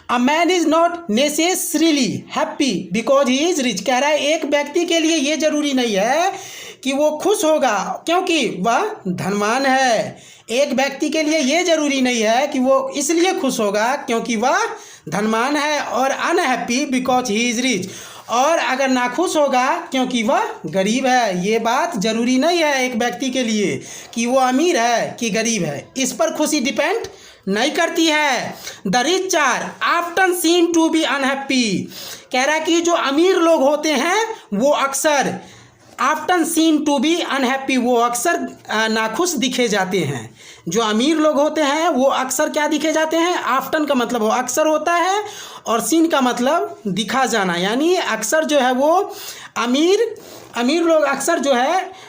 A man is not necessarily happy because he is rich, कह रहा है एक व्यक्ति के लिए ये जरूरी नहीं है कि वो खुश होगा क्योंकि वह धनवान है। एक व्यक्ति के लिए ये जरूरी नहीं है कि वो इसलिए खुश होगा क्योंकि वह धनवान है, और unhappy because he is rich, और अगर नाखुश होगा क्योंकि वह गरीब है। ये बात जरूरी नहीं है एक व्यक्ति के लिए कि वो अमीर है कि गरीब है, इस पर खुशी डिपेंड नहीं करती है। The rich are often seen to be unhappy, कह रहा है कि जो अमीर लोग होते हैं वो अक्सर often seen to be unhappy, वो अक्सर नाखुश दिखे जाते हैं। जो अमीर लोग होते हैं वो अक्सर क्या दिखे जाते हैं? ऑफ्टन का मतलब वो अक्सर होता है, और सीन का मतलब दिखा जाना, यानी अक्सर जो है वो अमीर लोग अक्सर जो है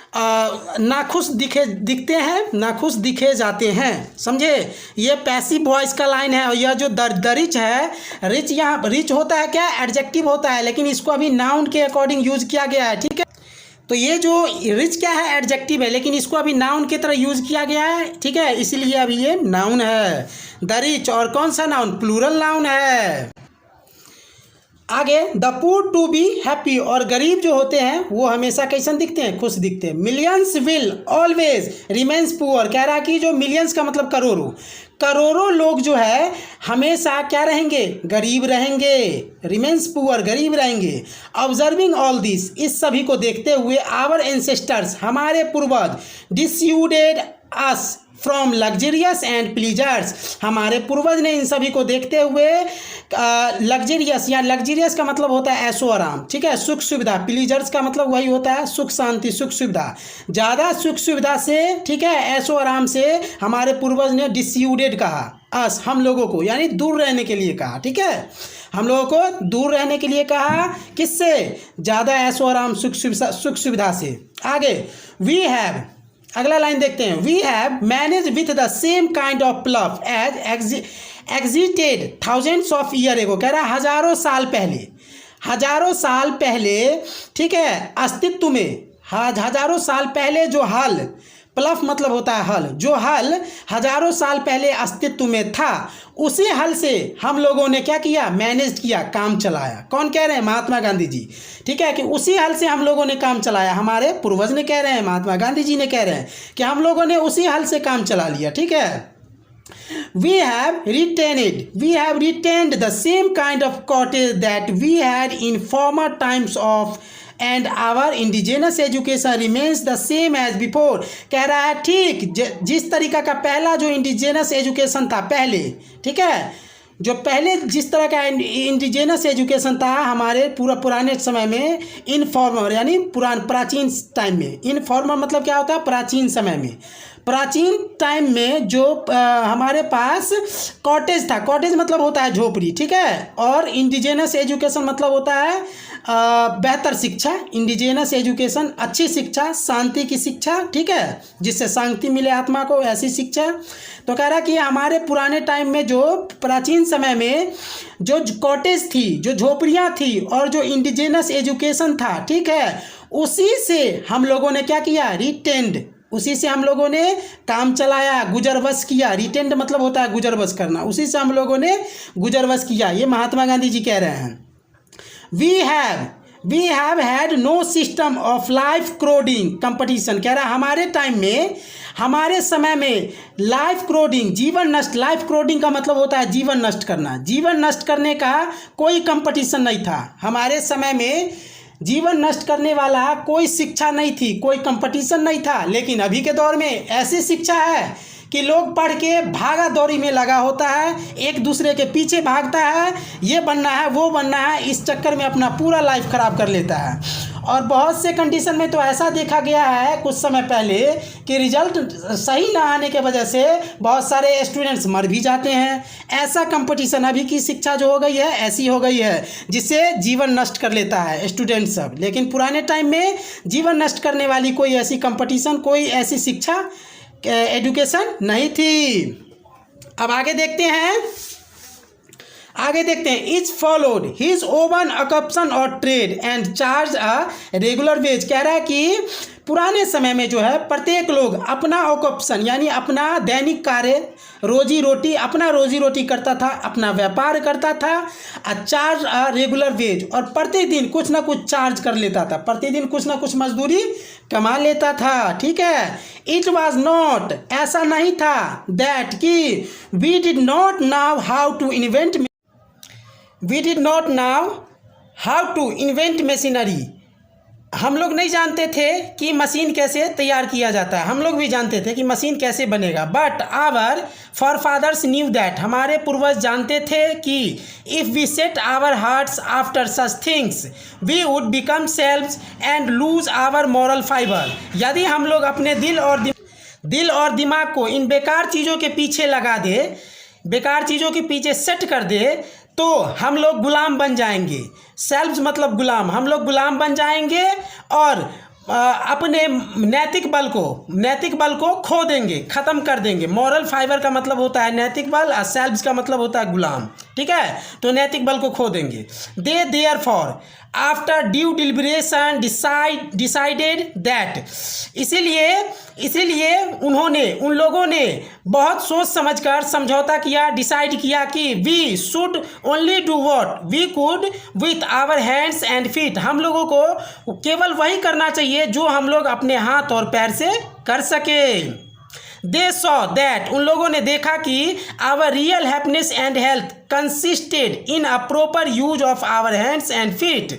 नाखुश दिखते हैं, नाखुश दिखे जाते हैं। समझे? ये पैसिव वॉइस का लाइन है। और यह जो द रिच है, रिच यहाँ रिच होता है क्या? एडजेक्टिव होता है, लेकिन इसको अभी नाउन के अकॉर्डिंग यूज किया गया है, ठीक है। तो ये जो रिच क्या है? एडजेक्टिव है, लेकिन इसको अभी नाउन की तरह यूज किया गया है, ठीक है, इसीलिए अभी ये नाउन है द रिच। और कौन सा नाउन? प्लूरल नाउन है। आगे, the poor to be happy, और गरीब जो होते हैं वो हमेशा कैसन दिखते हैं? खुश दिखते हैं। Millions will always remains poor, कह रहा कि जो मिलियंस का मतलब करोड़ों लोग जो है हमेशा क्या रहेंगे? गरीब रहेंगे। रिमेन्स पुअर, गरीब रहेंगे। ऑब्जर्विंग ऑल दिस, इस सभी को देखते हुए, आवर एंसेस्टर्स, हमारे पूर्वज, dissuaded us from luxurious and pleasures, हमारे पूर्वज ने इन सभी को देखते हुए लग्जरियस, या लग्जरियस का मतलब होता है ऐशो आराम, ठीक है, सुख सुविधा। प्लीजर्स का मतलब वही होता है सुख शांति, सुख सुविधा, ज़्यादा सुख सुविधा से, ठीक है, ऐशो आराम से हमारे पूर्वज ने डिस्यूडेड कहा अस, हम लोगों को, यानी दूर रहने के लिए कहा, ठीक है, हम लोगों को दूर रहने के लिए कहा। किससे? ज़्यादा ऐशो आराम, सुख सुविधा से। आगे, वी हैव, अगला लाइन देखते हैं, we have managed with the same kind of plough as existed thousands of year ago, कह रहा है हजारों साल पहले, ठीक है, अस्तित्व में, हजारों साल पहले जो हल प्लफ मतलब होता है हल, जो हल हजारों साल पहले अस्तित्व में था, उसी हल से हम लोगों ने क्या किया, मैनेज किया, काम चलाया। कौन कह रहे हैं, महात्मा गांधी जी। ठीक है, कि उसी हल से हम लोगों ने काम चलाया, हमारे पूर्वज ने कह रहे हैं, महात्मा गांधी जी ने कह रहे हैं कि हम लोगों ने उसी हल से काम चला लिया। ठीक है, we have retained the same kind of cottage that we had in former times of and our indigenous education remains the same as before। कह रहा है ठीक जिस तरीका का पहला जो इंडिजिनस एजुकेशन था पहले, ठीक है, जो पहले जिस तरह का इंडिजिनस एजुकेशन था हमारे पुराने समय में, इनफॉर्मल यानी प्राचीन टाइम में, इनफॉर्मल मतलब क्या होता है, प्राचीन समय में, प्राचीन टाइम में जो हमारे पास कॉटेज था, कॉटेज मतलब होता है झोपड़ी, ठीक है, और इंडिजिनस एजुकेशन मतलब होता है बेहतर शिक्षा, इंडिजिनस एजुकेशन अच्छी शिक्षा, शांति की शिक्षा, ठीक है, जिससे शांति मिले आत्मा को, ऐसी शिक्षा। तो कह रहा कि हमारे पुराने टाइम में जो प्राचीन समय में जो कॉटेज थी, जो झोपड़ियाँ थी और जो इंडिजिनस एजुकेशन था, ठीक है, उसी से हम लोगों ने क्या किया, रिटेंड, उसी से हम लोगों ने काम चलाया, गुजर बस किया। रिटेंड मतलब होता है गुजर बस करना, उसी से हम लोगों ने गुजर बस किया। ये महात्मा गांधी जी कह रहे हैं। We have had no system of life corroding competition. कह रहा है हमारे टाइम में, हमारे समय में लाइफ क्रोडिंग, जीवन नष्ट, लाइफ क्रोडिंग का मतलब होता है जीवन नष्ट करना, जीवन नष्ट करने का कोई कंपटीशन नहीं था हमारे समय में। जीवन नष्ट करने वाला कोई शिक्षा नहीं थी, कोई कंपटीशन नहीं था। लेकिन अभी के दौर में ऐसी शिक्षा है कि लोग पढ़ के भागा दौड़ी में लगा होता है, एक दूसरे के पीछे भागता है, ये बनना है वो बनना है, इस चक्कर में अपना पूरा लाइफ खराब कर लेता है। और बहुत से कंडीशन में तो ऐसा देखा गया है कुछ समय पहले कि रिजल्ट सही ना आने के वजह से बहुत सारे स्टूडेंट्स मर भी जाते हैं। ऐसा कंपटीशन अभी की शिक्षा जो हो गई है ऐसी हो गई है जिससे जीवन नष्ट कर लेता है स्टूडेंट सब। लेकिन पुराने टाइम में जीवन नष्ट करने वाली कोई ऐसी कंपटीशन, कोई ऐसी शिक्षा, एजुकेशन नहीं थी। अब आगे देखते हैं, each followed his own occupation or trade and charge a regular wage. कह रहा है कि पुराने समय में जो है प्रत्येक लोग अपना ऑक्यूपेशन यानी अपना दैनिक कार्य, रोजी रोटी, अपना रोजी रोटी करता था, अपना व्यापार करता था, चार्ज अ रेगुलर वेज, और प्रतिदिन कुछ ना कुछ चार्ज कर लेता था, प्रतिदिन कुछ ना कुछ मजदूरी कमा लेता था। ठीक है, इट वॉज नॉट, ऐसा नहीं था, दैट कि we did not know how to invent machinery. हम लोग नहीं जानते थे कि मशीन कैसे तैयार किया जाता है, हम लोग भी जानते थे कि मशीन कैसे बनेगा, but our forefathers knew that, हमारे पूर्वज जानते थे कि if we set our hearts after such things we would become slaves and lose our moral fibre. यदि हम लोग अपने दिल और दिमाग को इन बेकार चीज़ों के पीछे लगा दे, बेकार चीज़ों के पीछे सेट कर दे, तो हम लोग गुलाम बन जाएंगे। सेल्व्स मतलब गुलाम, हम लोग गुलाम बन जाएंगे और अपने नैतिक बल को खो देंगे, ख़त्म कर देंगे। मॉरल फाइबर का मतलब होता है नैतिक बल और सेल्व्स का मतलब होता है गुलाम। ठीक है, तो नैतिक बल को खो देंगे। They therefore after due deliberation decided that, इसीलिए उन लोगों ने बहुत सोच समझकर समझौता किया, डिसाइड किया कि we should only do what we could with our hands and feet. हम लोगों को केवल वही करना चाहिए जो हम लोग अपने हाथ और पैर से कर सके। दे सॉ दैट, उन लोगों ने देखा कि our real happiness and health consisted in a proper use of our hands and feet.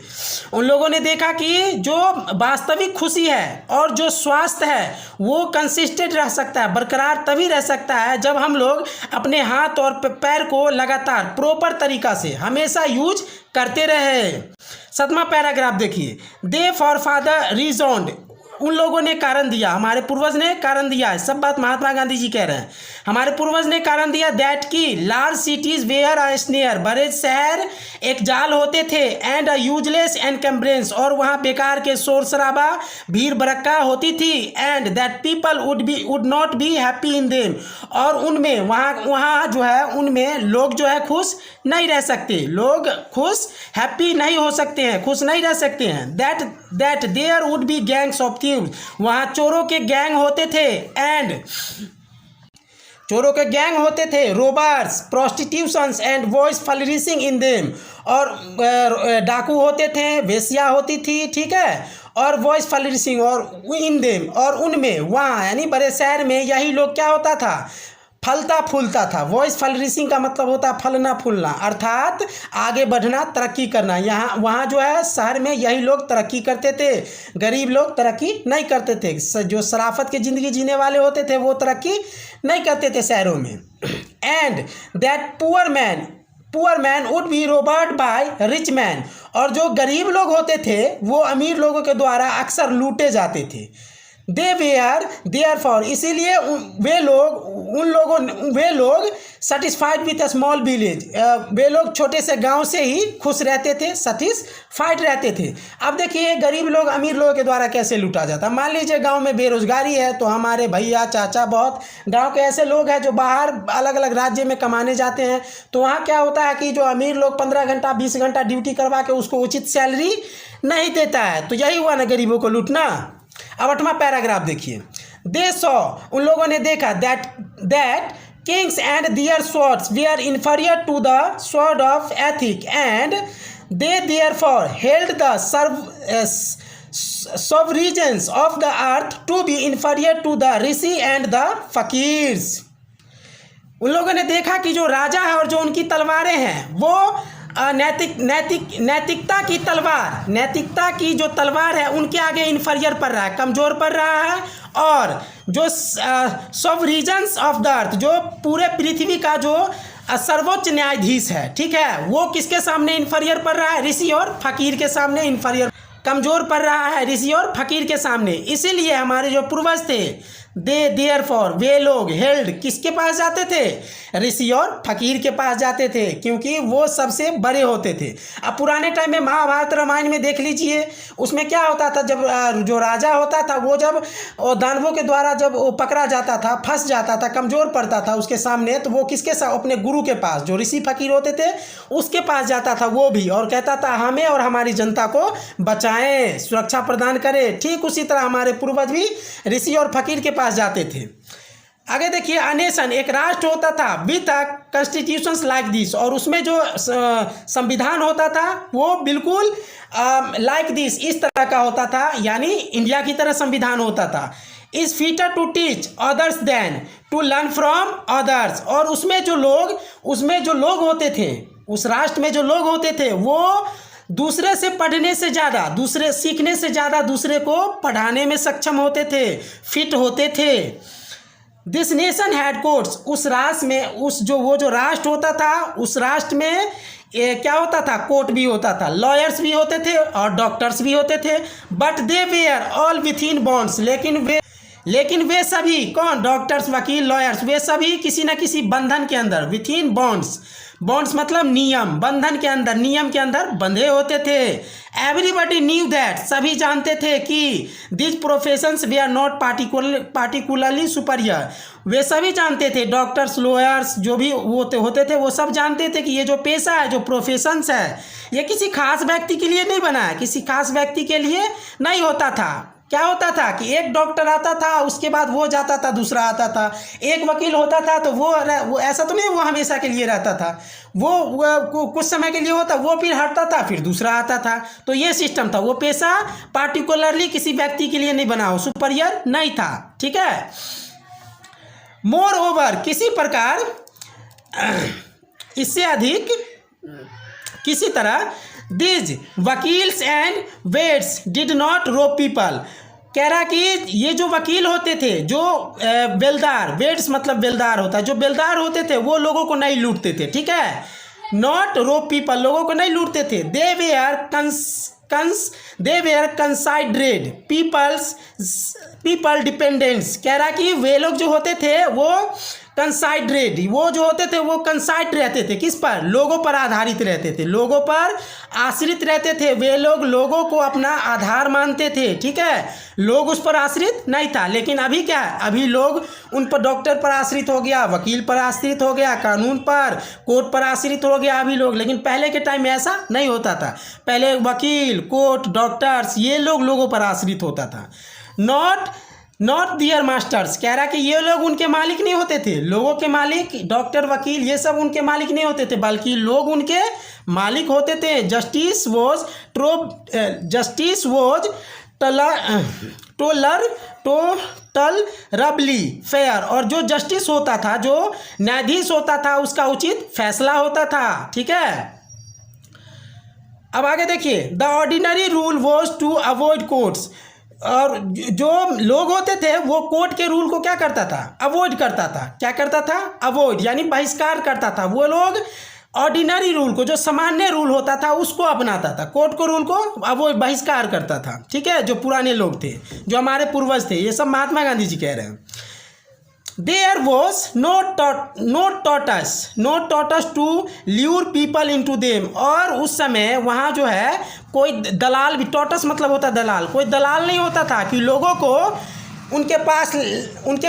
उन लोगों ने देखा कि जो वास्तविक खुशी है और जो स्वास्थ्य है वो कंसिस्टेंट रह सकता है, बरकरार तभी रह सकता है जब हम लोग अपने हाथ और पैर को लगातार प्रॉपर तरीका से हमेशा यूज करते रहे। 7वां पैराग्राफ देखिए, दे फॉर फादर रीजॉन्ड, उन लोगों ने कारण दिया, हमारे पूर्वज ने कारण दिया है, सब बात महात्मा गांधी जी कह रहे हैं। हमारे पूर्वज ने कारण दिया दैट की large cities were a snare, बड़े शहर एक जाल होते थे, एंड अ यूजलेस एनकम्ब्रेंस, और वहाँ बेकार के शोर शराबा भीड़ भड़क्का होती थी, and that people would not be happy in them, और उनमें वहाँ जो है उनमें लोग जो है खुश नहीं रह सकते, लोग हैप्पी नहीं हो सकते हैं, खुश नहीं रह सकते हैं। That that there would be gangs of thieves, वहाँ चोरों के गैंग होते थे, एंड चोरों के गैंग होते थे, robbers, prostitutions and vice flourishing in them, और डाकू होते थे, वेश्या होती थी, ठीक है, और वॉइस फ्लरिशिंग और इन देम, और उनमें, वहाँ यानी बड़े शहर में यही लोग क्या होता था, फलता फूलता था। वॉइस फ्लरिशिंग का मतलब होता है फलना फूलना, अर्थात आगे बढ़ना, तरक्की करना। यहाँ वहाँ जो है शहर में यही लोग तरक्की करते थे, गरीब लोग तरक्की नहीं करते थे। जो शराफत की ज़िंदगी जीने वाले होते थे वो तरक्की नहीं करते थे शहरों में। And that poor man would be robbed by rich man, और जो गरीब लोग होते थे वो अमीर लोगों के द्वारा अक्सर लूटे जाते थे। दे वेयर देयरफॉर, इसीलिए वे लोग satisfied with a small village, वे लोग छोटे से गांव से ही खुश रहते थे, सेटिस्फाइड रहते थे। अब देखिए गरीब लोग अमीर लोगों के द्वारा कैसे लूटा जाता। मान लीजिए गांव में बेरोजगारी है तो हमारे भैया चाचा बहुत गांव के ऐसे लोग हैं जो बाहर अलग अलग राज्य में कमाने जाते हैं, तो वहाँ क्या होता है कि जो अमीर लोग 15 घंटा 20 घंटा ड्यूटी करवा के उसको उचित सैलरी नहीं देता है, तो यही हुआ ना गरीबों को लूटना। अब 8वां पैराग्राफ देखिए। दे सॉ, उन लोगों ने देखा, that kings and their swords were inferior to the sword of ethic, and they therefore held the sovereigns of the earth to be inferior to the rishi and the fakirs. उन लोगों ने देखा कि जो राजा है और जो उनकी तलवारें हैं वो नैतिकता की जो तलवार है उनके आगे इन्फीरियर पड़ रहा है, कमज़ोर पड़ रहा है। और जो सोवरीजन्स ऑफ द अर्थ, जो पूरे पृथ्वी का जो सर्वोच्च न्यायाधीश है, ठीक है, वो किसके सामने इन्फीरियर पड़ रहा है, ऋषि और फकीर के सामने इन्फीरियर, कमज़ोर पड़ रहा है ऋषि और फकीर के सामने। इसीलिए हमारे जो पूर्वज थे, दे देयरफॉर, वे लोग हेल्ड, किसके पास जाते थे, ऋषि और फकीर के पास जाते थे, क्योंकि वो सबसे बड़े होते थे। अब पुराने टाइम में महाभारत रामायण में देख लीजिए, उसमें क्या होता था, जब जो राजा होता था वो जब दानवों के द्वारा जब वो पकड़ा जाता था, फंस जाता था, कमज़ोर पड़ता था उसके सामने, तो वो किसके साथ, अपने गुरु के पास, जो ऋषि फकीर होते थे उसके पास जाता था वो भी, और कहता था हमें और हमारी जनता को बचाएं, सुरक्षा प्रदान करें। ठीक उसी तरह हमारे पूर्वज भी ऋषि और फकीर के पास जाते थे। आगे देखिए, अ नेशन, एक राष्ट्र होता था, with a constitutions like this, और उसमें जो संविधान होता था वो बिल्कुल लाइक दिस, इस तरह का होता था, यानी इंडिया की तरह संविधान होता था। Is fitter to teach others than to learn from others, और उसमें जो लोग होते थे, उस राष्ट्र में जो लोग होते थे वो दूसरे से पढ़ने से ज़्यादा, दूसरे सीखने से ज़्यादा दूसरे को पढ़ाने में सक्षम होते थे, फिट होते थे। दिस नेशन हैड कोर्ट्स, उस राष्ट्र में वो जो राष्ट्र होता था उस राष्ट्र में क्या होता था, कोर्ट भी होता था, लॉयर्स भी होते थे और डॉक्टर्स भी होते थे। But they were all within bonds, लेकिन वे सभी, कौन, डॉक्टर्स, वकील, लॉयर्स, वे सभी किसी न किसी बंधन के अंदर, विथ इन बॉन्ड्स मतलब नियम, बंधन के अंदर, नियम के अंदर बंधे होते थे। एवरीबडी न्यू दैट, सभी जानते थे कि this professions were not particularly superior, वे सभी जानते थे, डॉक्टर्स, लॉयर्स जो भी होते थे वो सब जानते थे कि ये जो पेशा है, जो प्रोफेशंस है, ये किसी खास व्यक्ति के लिए नहीं बना है, किसी खास व्यक्ति के लिए नहीं होता था। क्या होता था कि एक डॉक्टर आता था, उसके बाद वो जाता था, दूसरा आता था, एक वकील होता था तो वो ऐसा तो नहीं वो हमेशा के लिए रहता था, वो कुछ समय के लिए होता, वो फिर हटता था, फिर दूसरा आता था। तो ये सिस्टम था, वो पेशा पार्टिकुलरली किसी व्यक्ति के लिए नहीं बना हो, सुपीरियर नहीं था, ठीक है। मोर ओवर, किसी प्रकार, इससे अधिक, किसी तरह, this vakils and vaids did not rob people, कह रहा कि ये जो वकील होते थे, जो बेलदार, वेट्स मतलब बेलदार होता है, जो बेलदार होते थे वो लोगों को नहीं लूटते थे, ठीक है, नॉट रोब पीपल, लोगों को नहीं लूटते थे। दे वेयर कंसाइडरेड पीपल डिपेंडेंट्स, कह रहा कि वे लोग जो होते थे वो कंसाइड्रेट, वो जो होते थे वो कंसाइड रहते थे, किस पर, लोगों पर आधारित रहते थे, लोगों पर आश्रित रहते थे। वे लोग लोगों को अपना आधार मानते थे, ठीक है, लोग उस पर आश्रित नहीं था। लेकिन अभी क्या है, अभी लोग उन पर, डॉक्टर पर आश्रित हो गया, वकील पर आश्रित हो गया, कानून पर, कोर्ट पर आश्रित हो गया अभी लोग। लेकिन पहले के टाइम में ऐसा नहीं होता था। पहले वकील, कोर्ट, डॉक्टर्स, ये लोग लोगों पर आश्रित होता था। नॉट दियर मास्टर्स, कह रहा कि ये लोग उनके मालिक नहीं होते थे, लोगों के मालिक, डॉक्टर, वकील, ये सब उनके मालिक नहीं होते थे, बल्कि लोग उनके मालिक होते थे। जस्टिस वॉज टोलरबली फेयर, और जो जस्टिस होता था, जो न्यायाधीश होता था, उसका उचित फैसला होता था, ठीक है। अब आगे देखिए, the ordinary rule was to avoid courts, और जो लोग होते थे वो कोर्ट के रूल को क्या करता था, अवॉइड करता था। क्या करता था, अवॉइड, यानी बहिष्कार करता था। वो लोग ऑर्डिनरी रूल को, जो सामान्य रूल होता था, उसको अपनाता था, कोर्ट को रूल को अवॉइड, बहिष्कार करता था, ठीक है। जो पुराने लोग थे, जो हमारे पूर्वज थे, ये सब महात्मा गांधी जी कह रहे हैं। There was no tortoise to lure people into them, और उस समय वहाँ जो है कोई दलाल भी, टॉर्टस मतलब होता है दलाल, कोई दलाल नहीं होता था कि लोगों को उनके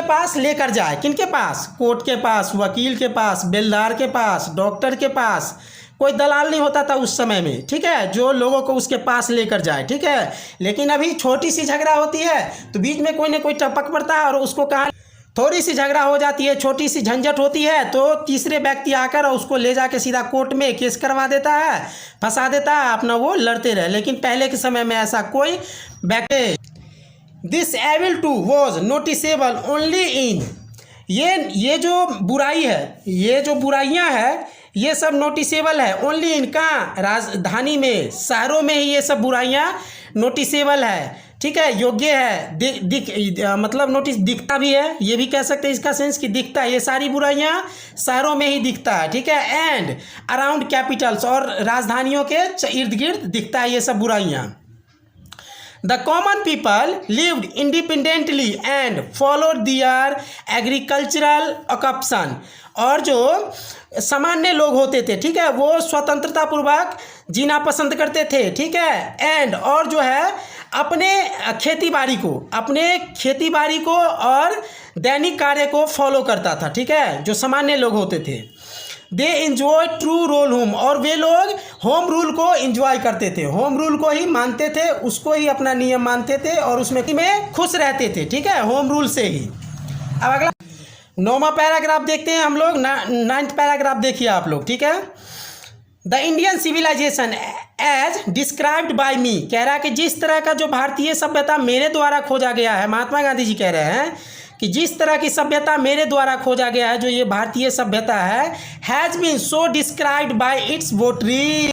पास लेकर जाए। किनके पास, कोर्ट के पास, वकील के पास, बेलदार के पास, डॉक्टर के पास, कोई दलाल नहीं होता था उस समय में, ठीक है, जो लोगों को उसके पास लेकर जाए, ठीक है। लेकिन अभी छोटी सी झगड़ा होती है तो बीच में कोई ना कोई टपक पड़ता है, और उसको कहा, थोड़ी सी झगड़ा हो जाती है, छोटी सी झंझट होती है, तो तीसरे व्यक्ति आकर उसको ले जाके सीधा कोर्ट में केस करवा देता है, फंसा देता है, अपना वो लड़ते रहे। लेकिन पहले के समय में ऐसा कोई व्यक्ति, this evil too was noticeable only in, ये जो बुराई है, ये जो बुराइयां हैं, ये सब नोटिसेबल है ओनली इन, कहाँ, राजधानी में, शहरों में ही ये सब बुराइयां नोटिसेबल है, ठीक है, योग्य है, मतलब नोटिस दिखता भी है, ये भी कह सकते हैं इसका सेंस कि दिखता है। ये सारी बुराइयां शहरों में ही दिखता है, ठीक है, एंड अराउंड कैपिटल्स, और राजधानियों के इर्द गिर्द दिखता है ये सब बुराइयां। The common people lived independently and followed their agricultural occupation, और जो सामान्य लोग होते थे, ठीक है, वो स्वतंत्रता पूर्वक जीना पसंद करते थे, ठीक है, एंड, और जो है अपने खेती बाड़ी को और दैनिक कार्य को फॉलो करता था, ठीक है, जो सामान्य लोग होते थे। They enjoy true rule home, और वे लोग होम रूल को एंजॉय करते थे, होम रूल को ही मानते थे, उसको ही अपना नियम मानते थे, और उसमें खुश रहते थे, ठीक है, होम रूल से ही। अब अगला 9वां पैराग्राफ देखते हैं हम लोग, 9th पैराग्राफ देखिए आप लोग, ठीक है। The Indian civilization as described by me, कह रहा है कि जिस तरह का जो भारतीय सभ्यता मेरे द्वारा खोजा गया है, महात्मा गांधी जी कह रहे हैं कि जिस तरह की सभ्यता मेरे द्वारा खोजा गया है, जो ये भारतीय सभ्यता है, has been so described by its votary,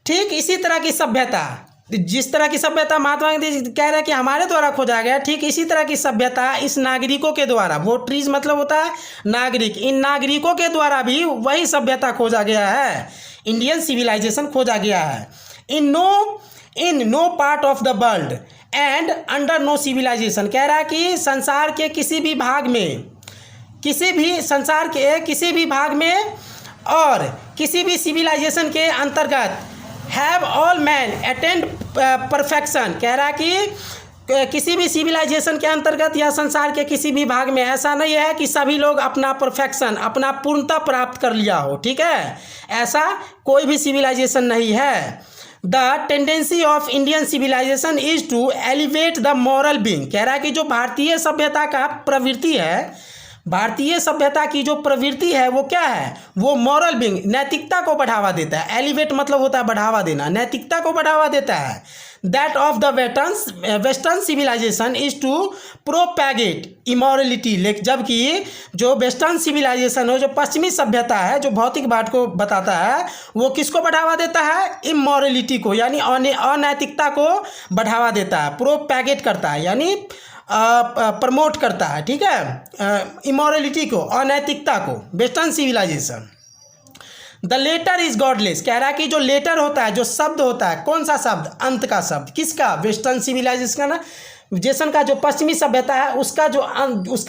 ठीक, इसी तरह की सभ्यता, जिस तरह की सभ्यता महात्मा गांधी जी कह रहे हैं कि हमारे द्वारा खोजा गया, ठीक इसी तरह की सभ्यता इस नागरिकों के द्वारा, वोटरीज मतलब होता है नागरिक, इन नागरिकों के द्वारा भी वही सभ्यता खोजा गया है, इंडियन सिविलाइजेशन खोजा गया है। In no part of the world and under no civilization, कह रहा है कि संसार के किसी भी भाग में, संसार के किसी भी भाग में और किसी भी सिविलाइजेशन के अंतर्गत have all man attend perfection, कह रहा है कि किसी भी सिविलाइजेशन के अंतर्गत या संसार के किसी भी भाग में ऐसा नहीं है कि सभी लोग अपना परफेक्शन, अपना पूर्णता प्राप्त कर लिया हो, ठीक है, ऐसा कोई भी सिविलाइजेशन नहीं है। The tendency of Indian civilization is to elevate the moral being, कह रहा है कि जो भारतीय सभ्यता का प्रवृत्ति है, भारतीय सभ्यता की जो प्रवृत्ति है वो क्या है, वो मॉरल बीइंग, नैतिकता को बढ़ावा देता है। एलिवेट मतलब होता है बढ़ावा देना, नैतिकता को बढ़ावा देता है। That of the western civilization is to propagate immorality, लेकिन जबकि जो वेस्टर्न सिविलाइजेशन हो, जो पश्चिमी सभ्यता है, जो भौतिकवाद को बताता है, वो किसको बढ़ावा देता है, इमोरलिटी को, यानी अनैतिकता को बढ़ावा देता है, प्रोपैगेट करता है, यानी प्रमोट करता है, ठीक है, इमोरलिटी को, अनैतिकता को, western civilization. The latter is godless, कह रहा है कि जो लेटर होता है, जो शब्द होता है, कौन सा शब्द, अंत का शब्द, किसका, वेस्टर्न सिविलाइजेशन का ना, सिविलाइजेशन का जो पश्चिमी सभ्यता है उसका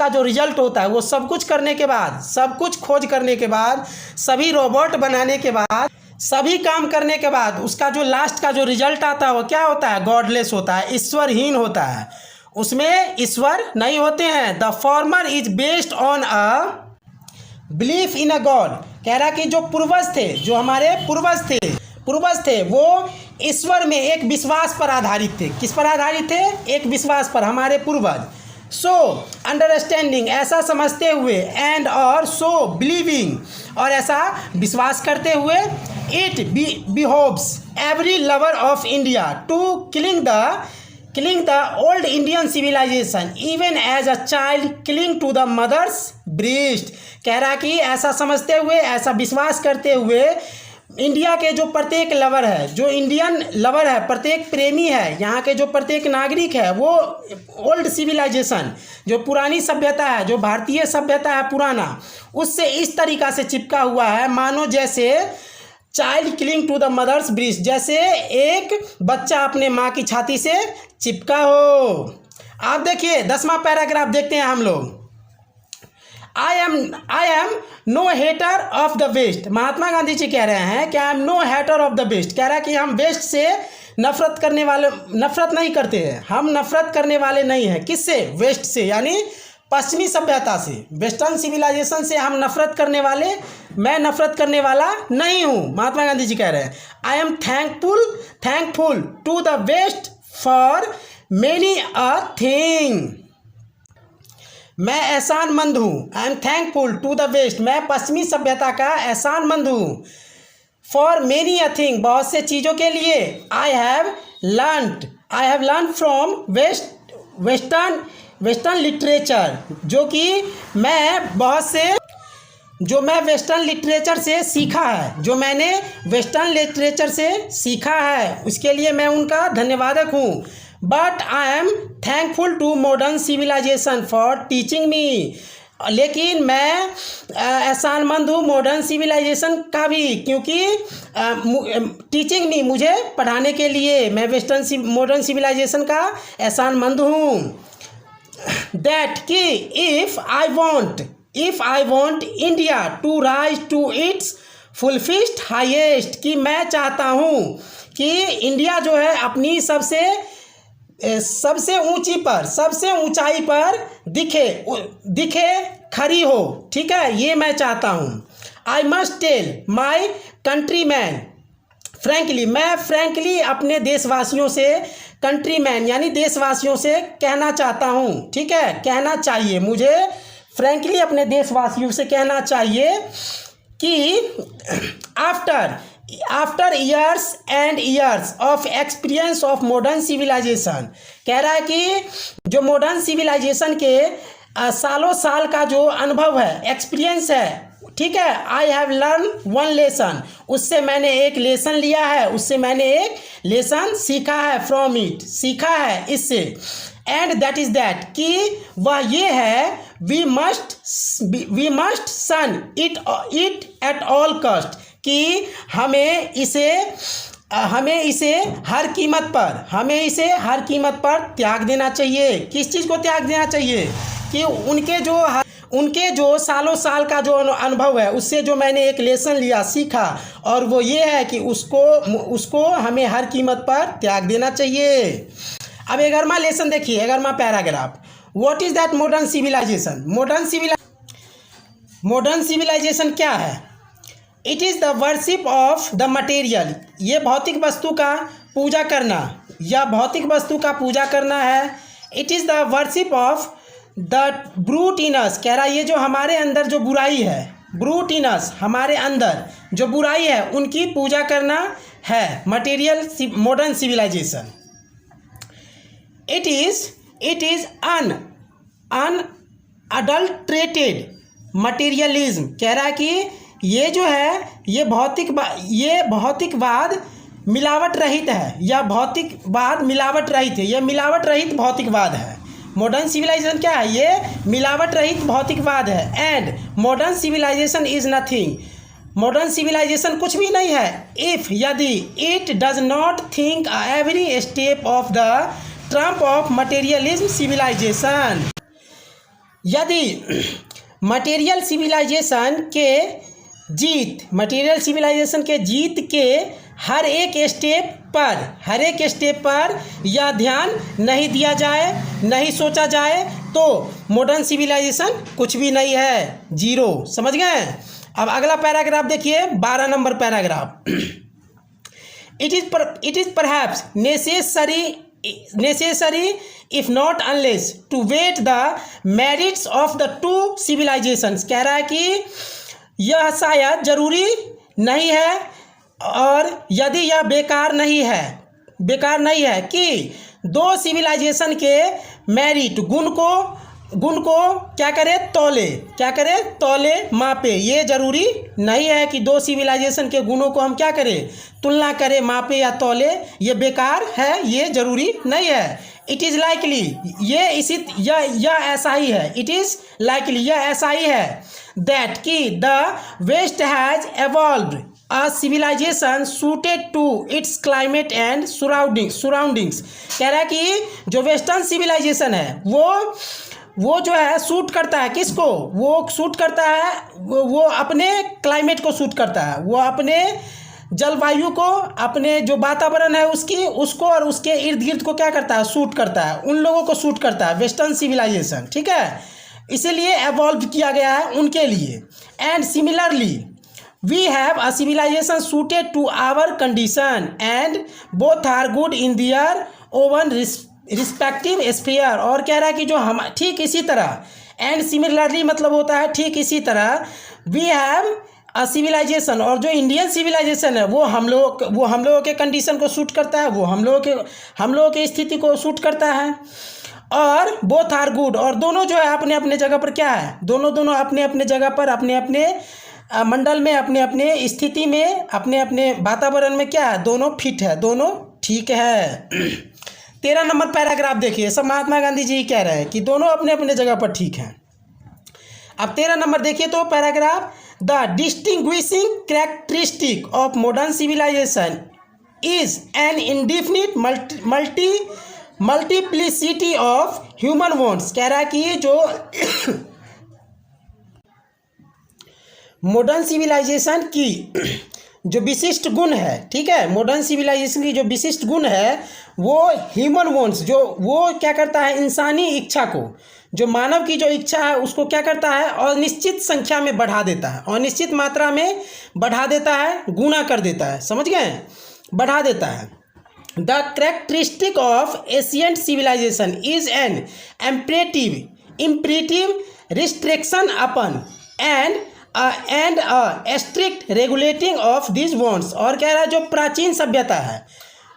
जो रिजल्ट होता है, वो सब कुछ करने के बाद, सब कुछ खोज करने के बाद, सभी रोबोट बनाने के बाद, सभी काम करने के बाद उसका जो लास्ट का जो रिजल्ट आता है वो क्या होता है? गॉडलेस होता है, ईश्वरहीन होता है, उसमें ईश्वर नहीं होते हैं। The former is based on a belief in a God. कह रहा कि जो पूर्वज थे, जो हमारे पूर्वज थे वो ईश्वर में एक विश्वास पर आधारित थे। किस पर आधारित थे? एक विश्वास पर, हमारे पूर्वज। सो अंडरस्टैंडिंग, ऐसा समझते हुए, एंड और सो बिलीविंग, और ऐसा विश्वास करते हुए, it behoves every lover of India to killing the old Indian civilization even as a child cling to the mother's breast। कह रहा कि ऐसा समझते हुए, ऐसा विश्वास करते हुए, इंडिया के जो प्रत्येक लवर है, जो इंडियन लवर है, प्रत्येक प्रेमी है, यहाँ के जो प्रत्येक नागरिक है, वो ओल्ड सिविलाइजेशन, जो पुरानी सभ्यता है, जो भारतीय सभ्यता है पुराना, उससे इस तरीक़ा से चिपका हुआ है मानो जैसे child cling to the mother's breast, जैसे एक बच्चा अपने माँ की छाती से चिपका हो। आप देखिए 10वां पैराग्राफ देखते हैं हम लोग। I am no hater of the west. Mahatma Gandhi ji कह रहे हैं कि I am no hater of the waste. कह रहा है कि हम वेस्ट से नफरत नहीं करते हैं, हम नफरत करने वाले नहीं हैं। किससे? वेस्ट से, यानी पश्चिमी सभ्यता से, वेस्टर्न सिविलाइजेशन से हम मैं नफरत करने वाला नहीं हूँ। महात्मा गांधी जी कह रहे हैं I am thankful to the West for many a thing. मैं एहसानमंद हूँ, I am thankful to the West, मैं पश्चिमी सभ्यता का एहसानमंद हूँ। फॉर मेनी अ थिंग, बहुत से चीज़ों के लिए। I have learn from western literature, जो मैं वेस्टर्न लिटरेचर से सीखा है, जो मैंने वेस्टर्न लिटरेचर से सीखा है, उसके लिए मैं उनका धन्यवादक हूँ। But I am thankful to modern civilization for teaching me. लेकिन मैं एहसानमंद हूँ मॉडर्न सिविलाइजेशन का भी, क्योंकि टीचिंग मी, मुझे पढ़ाने के लिए मैं मॉडर्न सिविलाइजेशन का एहसानमंद हूँ। दैट कि if I want India to rise to its fullest highest, कि मैं चाहता हूँ कि इंडिया जो है अपनी सबसे ऊंचाई पर दिखे खड़ी हो। ठीक है, ये मैं चाहता हूँ। I must tell my countryman frankly, मैं फ्रैंकली अपने देशवासियों से, कंट्रीमैन यानी देशवासियों से कहना चाहता हूँ। ठीक है, कहना चाहिए मुझे फ्रैंकली अपने देशवासियों से कहना चाहिए कि after years and years of experience of modern civilization, कह रहा है कि जो मॉडर्न सिविलाइजेशन के सालों साल का जो अनुभव है, एक्सपीरियंस है, ठीक है, I have learn one lesson, उससे मैंने एक लेसन लिया है, उससे मैंने एक लेसन सीखा है, फ्रॉम इट, सीखा है इससे। एंड दैट इज दैट, कि वह ये है, we must shun it at all cost, कि हमें इसे हर कीमत पर त्याग देना चाहिए। किस चीज़ को त्याग देना चाहिए? कि उनके जो सालों साल का जो अनुभव है, उससे जो मैंने एक लेसन लिया, सीखा, और वो ये है कि उसको हमें हर कीमत पर त्याग देना चाहिए। अब 11वां लेसन देखिए, 11वां paragraph. What is that modern civilization? Modern civilization क्या है? It is the worship of the material, ये भौतिक वस्तु का पूजा करना, या भौतिक वस्तु का पूजा करना है। It is the worship of the brute in us, कह रहा है ये जो हमारे अंदर जो बुराई है, ब्रूट इन अस, हमारे अंदर जो बुराई है, उनकी पूजा करना है material modern civilization. It is unadulterated materialism, कह रहा है कि ये जो है, ये भौतिकवाद मिलावट रहित है, या भौतिकवाद मिलावट रहित है, ये मिलावट रहित भौतिकवाद है। मॉडर्न सिविलाइजेशन क्या है? ये मिलावट रहित भौतिकवाद है। And modern civilization is nothing, modern civilization कुछ भी नहीं है, यदि it does not think every step of the triumph of materialism civilization. यदि मटेरियल सिविलाइजेशन के जीत के हर एक स्टेप पर यह ध्यान नहीं दिया जाए, नहीं सोचा जाए, तो मॉडर्न सिविलाइजेशन कुछ भी नहीं है, जीरो। समझ गए? अब अगला पैराग्राफ देखिए, 12 number paragraph. It is perhaps necessary if not unless to weight the merits of the two civilizations। कह रहा है कि यह शायद जरूरी नहीं है और यदि यह बेकार नहीं है कि दो सिविलाइजेशन के मेरिट गुण को क्या करे तौले मापे। ये जरूरी नहीं है कि दो सिविलाइजेशन के गुणों को हम क्या करें, तुलना करें, मापे या तौले। ये बेकार है, ये जरूरी नहीं है। इट इज़ लाइकली, यह ऐसा ही है। इट इज़ लाइकली, यह ऐसा ही है दैट कि the west has evolved a civilization suited to its climate and surroundings. कह रहा है कि जो वेस्टर्न सिविलाइजेशन है वो जो है सूट करता है किसको? वो सूट करता है, वो अपने क्लाइमेट को सूट करता है, वो अपने जलवायु को, अपने जो वातावरण है उसको और उसके इर्द गिर्द को क्या करता है, सूट करता है। उन लोगों को सूट करता है वेस्टर्न सिविलाइजेशन, ठीक है, इसीलिए एवॉल्व किया गया है उनके लिए। And similarly we have a civilization suited to our condition and both are good in their own respective sphere. और कह रहा है कि जो हम ठीक इसी तरह, एंड सिमिलरली मतलब होता है ठीक इसी तरह, वी हैव अ सिविलाइजेशन, और जो इंडियन सिविलाइजेशन है वो हम लोगों के कंडीशन को सूट करता है, वो हम लोगों के स्थिति को सूट करता है। और बोथ आर गुड, और दोनों जो है अपने अपने जगह पर क्या है, दोनों अपने अपने जगह पर, अपने अपने मंडल में, अपने अपने स्थिति में, अपने अपने वातावरण में क्या है, दोनों फिट है, दोनों ठीक है। 13 नंबर पैराग्राफ देखिए, सब महात्मा गांधी जी कह रहे हैं कि दोनों अपने अपने जगह पर ठीक हैं। अब 13 नंबर देखिए तो paragraph, the distinguishing characteristic of modern civilization is an indefinite multiplicity of human wants. कह रहा है कि जो मॉडर्न सिविलाइजेशन की जो विशिष्ट गुण है, ठीक है, मॉडर्न सिविलाइजेशन की जो विशिष्ट गुण है वो ह्यूमन वॉन्ट्स, जो वो क्या करता है, इंसानी इच्छा को, जो मानव की जो इच्छा है उसको क्या करता है, अनिश्चित संख्या में बढ़ा देता है, अनिश्चित मात्रा में बढ़ा देता है, गुना कर देता है। समझ गए? बढ़ा देता है। The characteristic of ancient civilization is an imperative restriction upon and strict regulating of this wants. और कह रहा है जो प्राचीन सभ्यता है,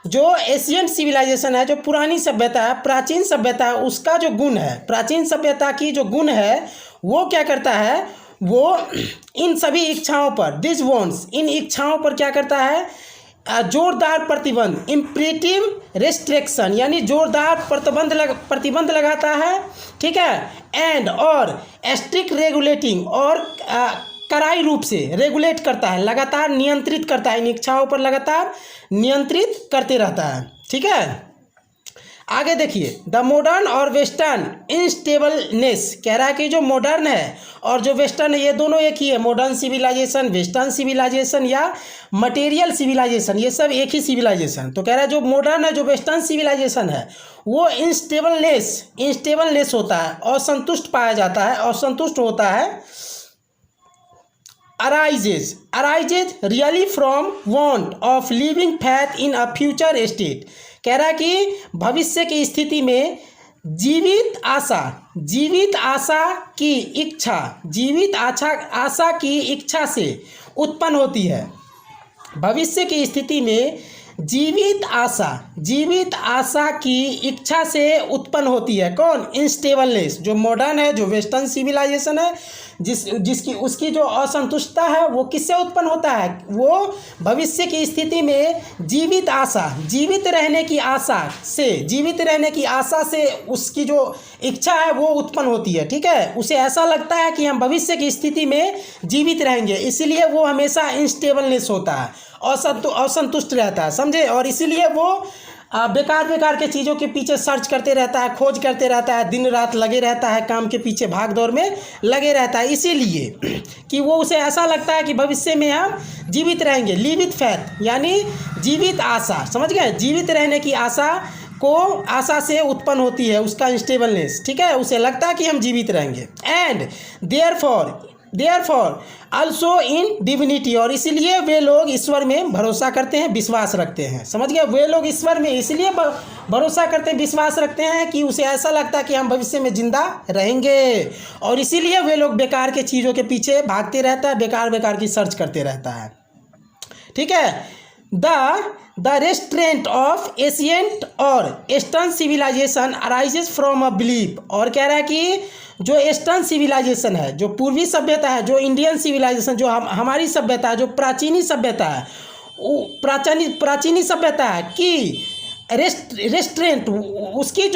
जो एशियंट सिविलाइजेशन है, जो पुरानी सभ्यता है, प्राचीन सभ्यता है, उसका जो गुण है, प्राचीन सभ्यता की जो गुण है वो क्या करता है, वो इन सभी इच्छाओं पर, दिस वॉन्ट्स, इन इच्छाओं पर क्या करता है, जोरदार प्रतिबंध, इम्परेटिव रेस्ट्रिक्शन, यानी जोरदार प्रतिबंध लगाता है, ठीक है, एंड और स्ट्रिक्ट रेगुलेटिंग, और कड़ाई रूप से रेगुलेट करता है, लगातार नियंत्रित करता है, इन इच्छाओं पर लगातार नियंत्रित करते रहता है, ठीक है। आगे देखिए, द मॉडर्न और वेस्टर्न इनस्टेबलनेस। कह रहा है कि जो मॉडर्न है और जो वेस्टर्न है ये दोनों एक ही है, मॉडर्न सिविलाइजेशन, वेस्टर्न सिविलाइजेशन या मटेरियल सिविलाइजेशन, ये सब एक ही सिविलाइजेशन। तो कह रहा है जो मॉडर्न है, जो वेस्टर्न सिविलाइजेशन है वो इंस्टेबलनेस होता है, असंतुष्ट पाया जाता है, असंतुष्ट होता है। arises really from want of living faith in a future state। कह रहा है कि भविष्य की स्थिति में जीवित आशा की इच्छा से उत्पन्न होती है। भविष्य की स्थिति में जीवित आशा की इच्छा से उत्पन्न होती है। कौन? इंस्टेबलनेस। जो मॉडर्न है, जो वेस्टर्न सिविलाइजेशन है, उसकी जो असंतुष्टता है वो किससे उत्पन्न होता है? वो भविष्य की स्थिति में जीवित रहने की आशा से उसकी जो इच्छा है वो उत्पन्न होती है, ठीक है। उसे ऐसा लगता है कि हम भविष्य की स्थिति में जीवित रहेंगे, इसीलिए वो हमेशा इंस्टेबलनेस होता है, असंतुष्ट रहता है, समझे। और इसीलिए वो बेकार बेकार के चीज़ों के पीछे सर्च करते रहता है, खोज करते रहता है, दिन रात लगे रहता है, काम के पीछे भाग दौड़ में लगे रहता है, इसीलिए कि वो उसे ऐसा लगता है कि भविष्य में हम जीवित रहेंगे। लिव विथ फेथ यानी जीवित आशा, समझ गए, जीवित रहने की आशा से उत्पन्न होती है उसका इंस्टेबलनेस, ठीक है, उसे लगता है कि हम जीवित रहेंगे। And therefore also in divinity, और इसीलिए वे लोग ईश्वर में भरोसा करते हैं, विश्वास रखते हैं, समझ गए, वे लोग ईश्वर में इसलिए भरोसा करते हैं, विश्वास रखते हैं कि उसे ऐसा लगता है कि हम भविष्य में जिंदा रहेंगे, और इसीलिए वे लोग बेकार के चीज़ों के पीछे भागते रहता है, बेकार बेकार की सर्च करते रहता है, ठीक है। The restraint of ancient or eastern civilization arises from a belief, और कह रहा है कि जो ईस्टर्न सिविलाइजेशन है, जो पूर्वी सभ्यता है, जो इंडियन सिविलाइजेशन, जो हमारी सभ्यता है, जो प्राचीनी सभ्यता है, प्राचीनी सभ्यता है कि रेस्ट्रेंट उसकी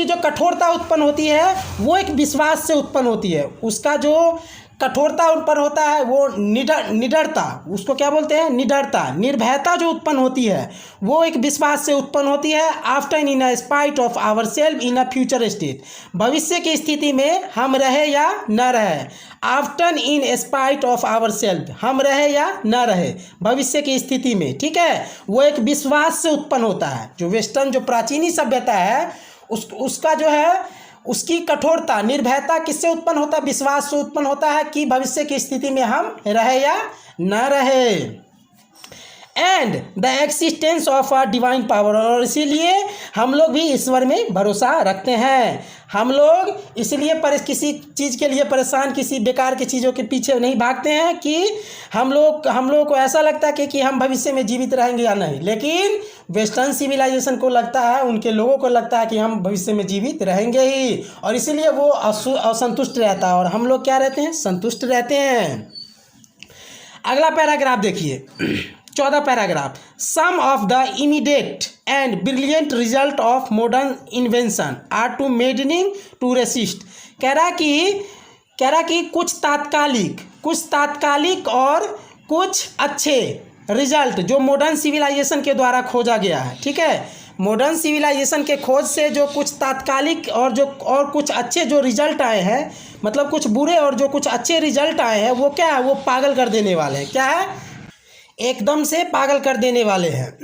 जो कठोरता उत्पन्न होती है वो एक विश्वास से उत्पन्न होती है। उसका जो कठोरता उन पर होता है वो निडरता, उसको क्या बोलते हैं, निडरता, निर्भयता जो उत्पन्न होती है वो एक विश्वास से उत्पन्न होती है। After in a spite of our self in a future state, भविष्य की स्थिति में हम रहे या न रहे, after in spite of our self, हम रहे या न रहे भविष्य की स्थिति में, ठीक है, वो एक विश्वास से उत्पन्न होता है। जो वेस्टर्न जो प्राचीनी सभ्यता है उसका जो है उसकी कठोरता, निर्भयता किससे उत्पन्न होता है, विश्वास से उत्पन्न होता है कि भविष्य की स्थिति में हम रहे या न रहे। And the existence of a divine power, और इसीलिए हम लोग भी ईश्वर में भरोसा रखते हैं। हम लोग इसलिए किसी चीज़ के लिए परेशान, किसी बेकार की चीज़ों के पीछे नहीं भागते हैं कि हम लोग को ऐसा लगता है कि हम भविष्य में जीवित रहेंगे या नहीं, लेकिन वेस्टर्न सिविलाइजेशन को लगता है, उनके लोगों को लगता है कि हम भविष्य में जीवित रहेंगे ही, और इसीलिए वो असंतुष्ट रहता है, और हम लोग क्या रहते हैं, संतुष्ट रहते हैं। अगला पैराग्राफ देखिए, 14 paragraph. Some of the immediate and brilliant result of modern invention are to maddening to resist, कह रहा कि कुछ तात्कालिक और कुछ अच्छे रिजल्ट जो मॉडर्न सिविलाइजेशन के द्वारा खोजा गया है, ठीक है, मॉडर्न सिविलाइजेशन के खोज से जो कुछ तात्कालिक और कुछ अच्छे जो रिजल्ट आए हैं, मतलब कुछ बुरे और जो कुछ अच्छे रिजल्ट आए हैं, वो क्या है, वो पागल कर देने वाले हैं, क्या है, एकदम से पागल कर देने वाले हैं।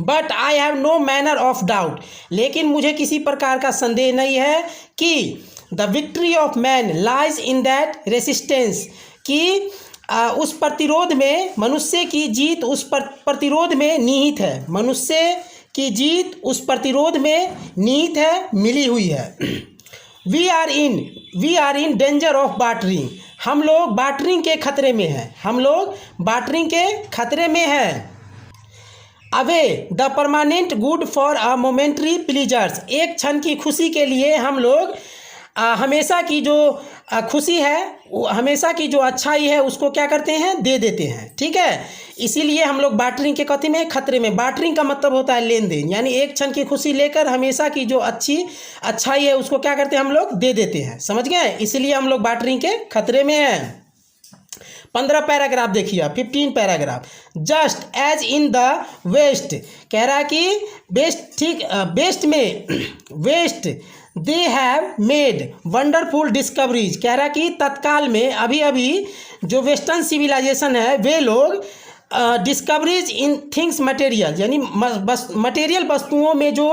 But I have no manner of doubt, लेकिन मुझे किसी प्रकार का संदेह नहीं है कि the victory of man lies in that resistance, कि उस प्रतिरोध में मनुष्य की जीत उस प्रतिरोध में निहित है, मनुष्य की जीत उस प्रतिरोध में निहित है, मिली हुई है। We are in danger of bartering, हम लोग बाटरिंग के खतरे में हैं, हम लोग बाटरिंग के खतरे में हैं। Away the permanent good for a momentary pleasures, एक क्षण की खुशी के लिए हम लोग हमेशा की जो खुशी है, हमेशा की जो अच्छाई है उसको क्या करते हैं, दे देते हैं, ठीक है, इसीलिए हम लोग बाटरिंग के कथी में, खतरे में। बाटरिंग का मतलब होता है लेन देन, यानी एक क्षण की खुशी लेकर हमेशा की जो अच्छाई है उसको क्या करते हैं, हम लोग दे देते हैं, समझ गए, इसीलिए हम लोग बाटरिंग के खतरे में हैं। 15 पैराग्राफ देखिए, 15 paragraph. Just as in the waste, कह रहा है कि West they have made wonderful discoveries, कह रहा कि तत्काल में अभी जो वेस्टर्न सिविलाइजेशन है वे लोग डिस्कवरीज इन थिंग्स मटेरियल, यानी मटेरियल वस्तुओं में जो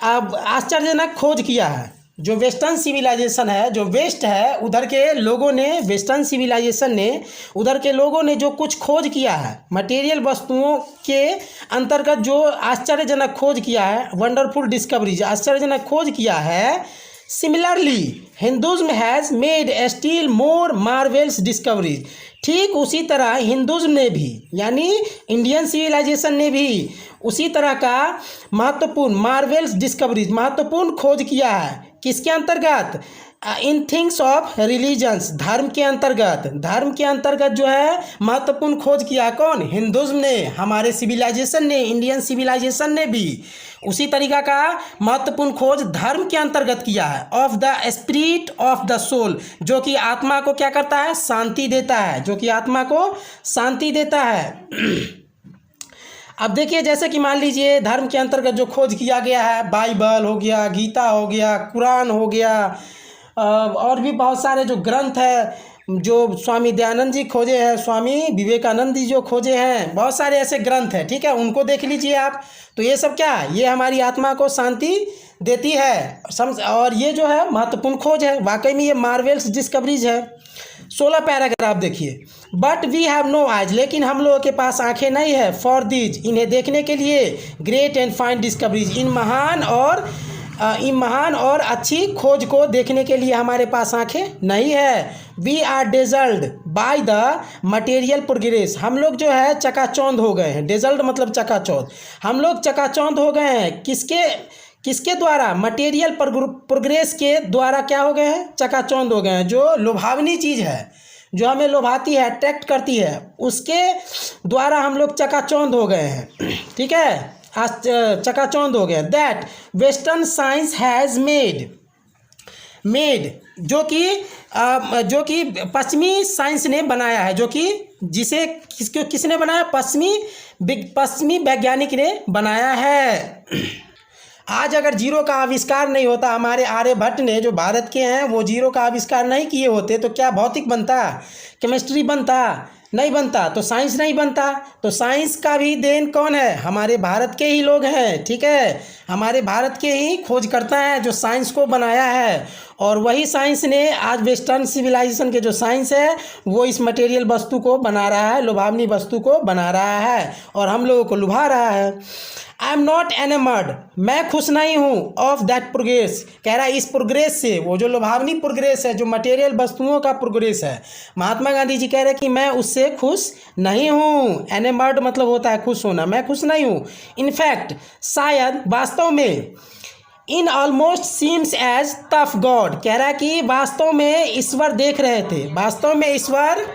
आश्चर्यजनक खोज किया है। जो वेस्टर्न सिविलाइजेशन है, जो वेस्ट है, उधर के लोगों ने, वेस्टर्न सिविलाइजेशन ने, उधर के लोगों ने जो कुछ खोज किया है मटेरियल वस्तुओं के अंतर्गत, जो आश्चर्यजनक खोज किया है, वंडरफुल डिस्कवरीज, आश्चर्यजनक खोज किया है। Similarly हिंदुज़्म has made still more marvels discoveries, ठीक उसी तरह हिंदुज़्म ने भी, यानी इंडियन सिविलाइजेशन ने भी उसी तरह का महत्वपूर्ण मार्वेल्स डिस्कवरीज, महत्वपूर्ण खोज किया है। किसके अंतर्गत, इन थिंग्स ऑफ रिलीजन्स, धर्म के अंतर्गत जो है महत्वपूर्ण खोज किया, कौन, हिंदुज़्म ने, हमारे सिविलाइजेशन ने, इंडियन सिविलाइजेशन ने भी उसी तरीका का महत्वपूर्ण खोज धर्म के अंतर्गत किया है। Of the spirit of the soul, जो कि आत्मा को क्या करता है, शांति देता है, जो कि आत्मा को शांति देता है। अब देखिए, जैसे कि मान लीजिए धर्म के अंतर्गत जो खोज किया गया है, बाइबल हो गया, गीता हो गया, कुरान हो गया, और भी बहुत सारे जो ग्रंथ है जो स्वामी दयानंद जी खोजे हैं, स्वामी विवेकानंद जी जो खोजे हैं, बहुत सारे ऐसे ग्रंथ हैं, ठीक है, उनको देख लीजिए आप। तो ये सब क्या है, ये हमारी आत्मा को शांति देती है, और ये जो है महत्वपूर्ण खोज है, वाकई में ये मार्वेल्स डिस्कवरीज है। 16 पैराग्राफ देखिए। But we have no eyes, लेकिन हम लोगों के पास आंखें नहीं है, फॉर दीज, इन्हें देखने के लिए, ग्रेट एंड फाइन डिस्कवरीज, इन महान और अच्छी खोज को देखने के लिए हमारे पास आंखें नहीं है। We are dazzled by the material progress, हम लोग जो है चकाचौंध हो गए हैं। डेजल्ड मतलब चकाचौंध, हम लोग चकाचौंध हो गए हैं। किसके द्वारा? मटेरियल प्रोग्रेस के द्वारा क्या हो गए हैं? चकाचौंध हो गए हैं। जो लुभावनी चीज़ है, जो हमें लुभाती है, अट्रैक्ट करती है, उसके द्वारा हम लोग चकाचौंध हो गए हैं, ठीक है, आज चकाचौंध हो गए। That western science has made, जो कि पश्चिमी साइंस ने बनाया है, जो कि किसने बनाया? पश्चिमी वैज्ञानिक ने बनाया है। आज अगर जीरो का आविष्कार नहीं होता, हमारे आर्यभट्ट ने जो भारत के हैं वो जीरो का आविष्कार नहीं किए होते, तो क्या भौतिक बनता, केमिस्ट्री बनता? नहीं बनता। तो साइंस नहीं बनता। तो साइंस का भी देन कौन है? हमारे भारत के ही लोग हैं, ठीक है, हमारे भारत के ही खोजकर्ता हैं जो साइंस को बनाया है। और वही साइंस ने आज वेस्टर्न सिविलाइजेशन के जो साइंस है वो इस मटेरियल वस्तु को बना रहा है, लुभावनी वस्तु को बना रहा है और हम लोगों को लुभा रहा है। आई एम नॉट एनमर्ड, मैं खुश नहीं हूँ, ऑफ दैट प्रोग्रेस, कह रहा है इस प्रोग्रेस से, वो जो लुभावनी प्रोग्रेस है, जो मटेरियल वस्तुओं का प्रोग्रेस है, महात्मा गांधी जी कह रहे हैं कि मैं उससे खुश नहीं हूँ। एनमर्ड मतलब होता है खुश होना, मैं खुश नहीं हूँ। इनफैक्ट, शायद, वास्तव में, in almost seems as though God, कह रहा है कि वास्तव में ईश्वर देख रहे थे, वास्तव में ईश्वर,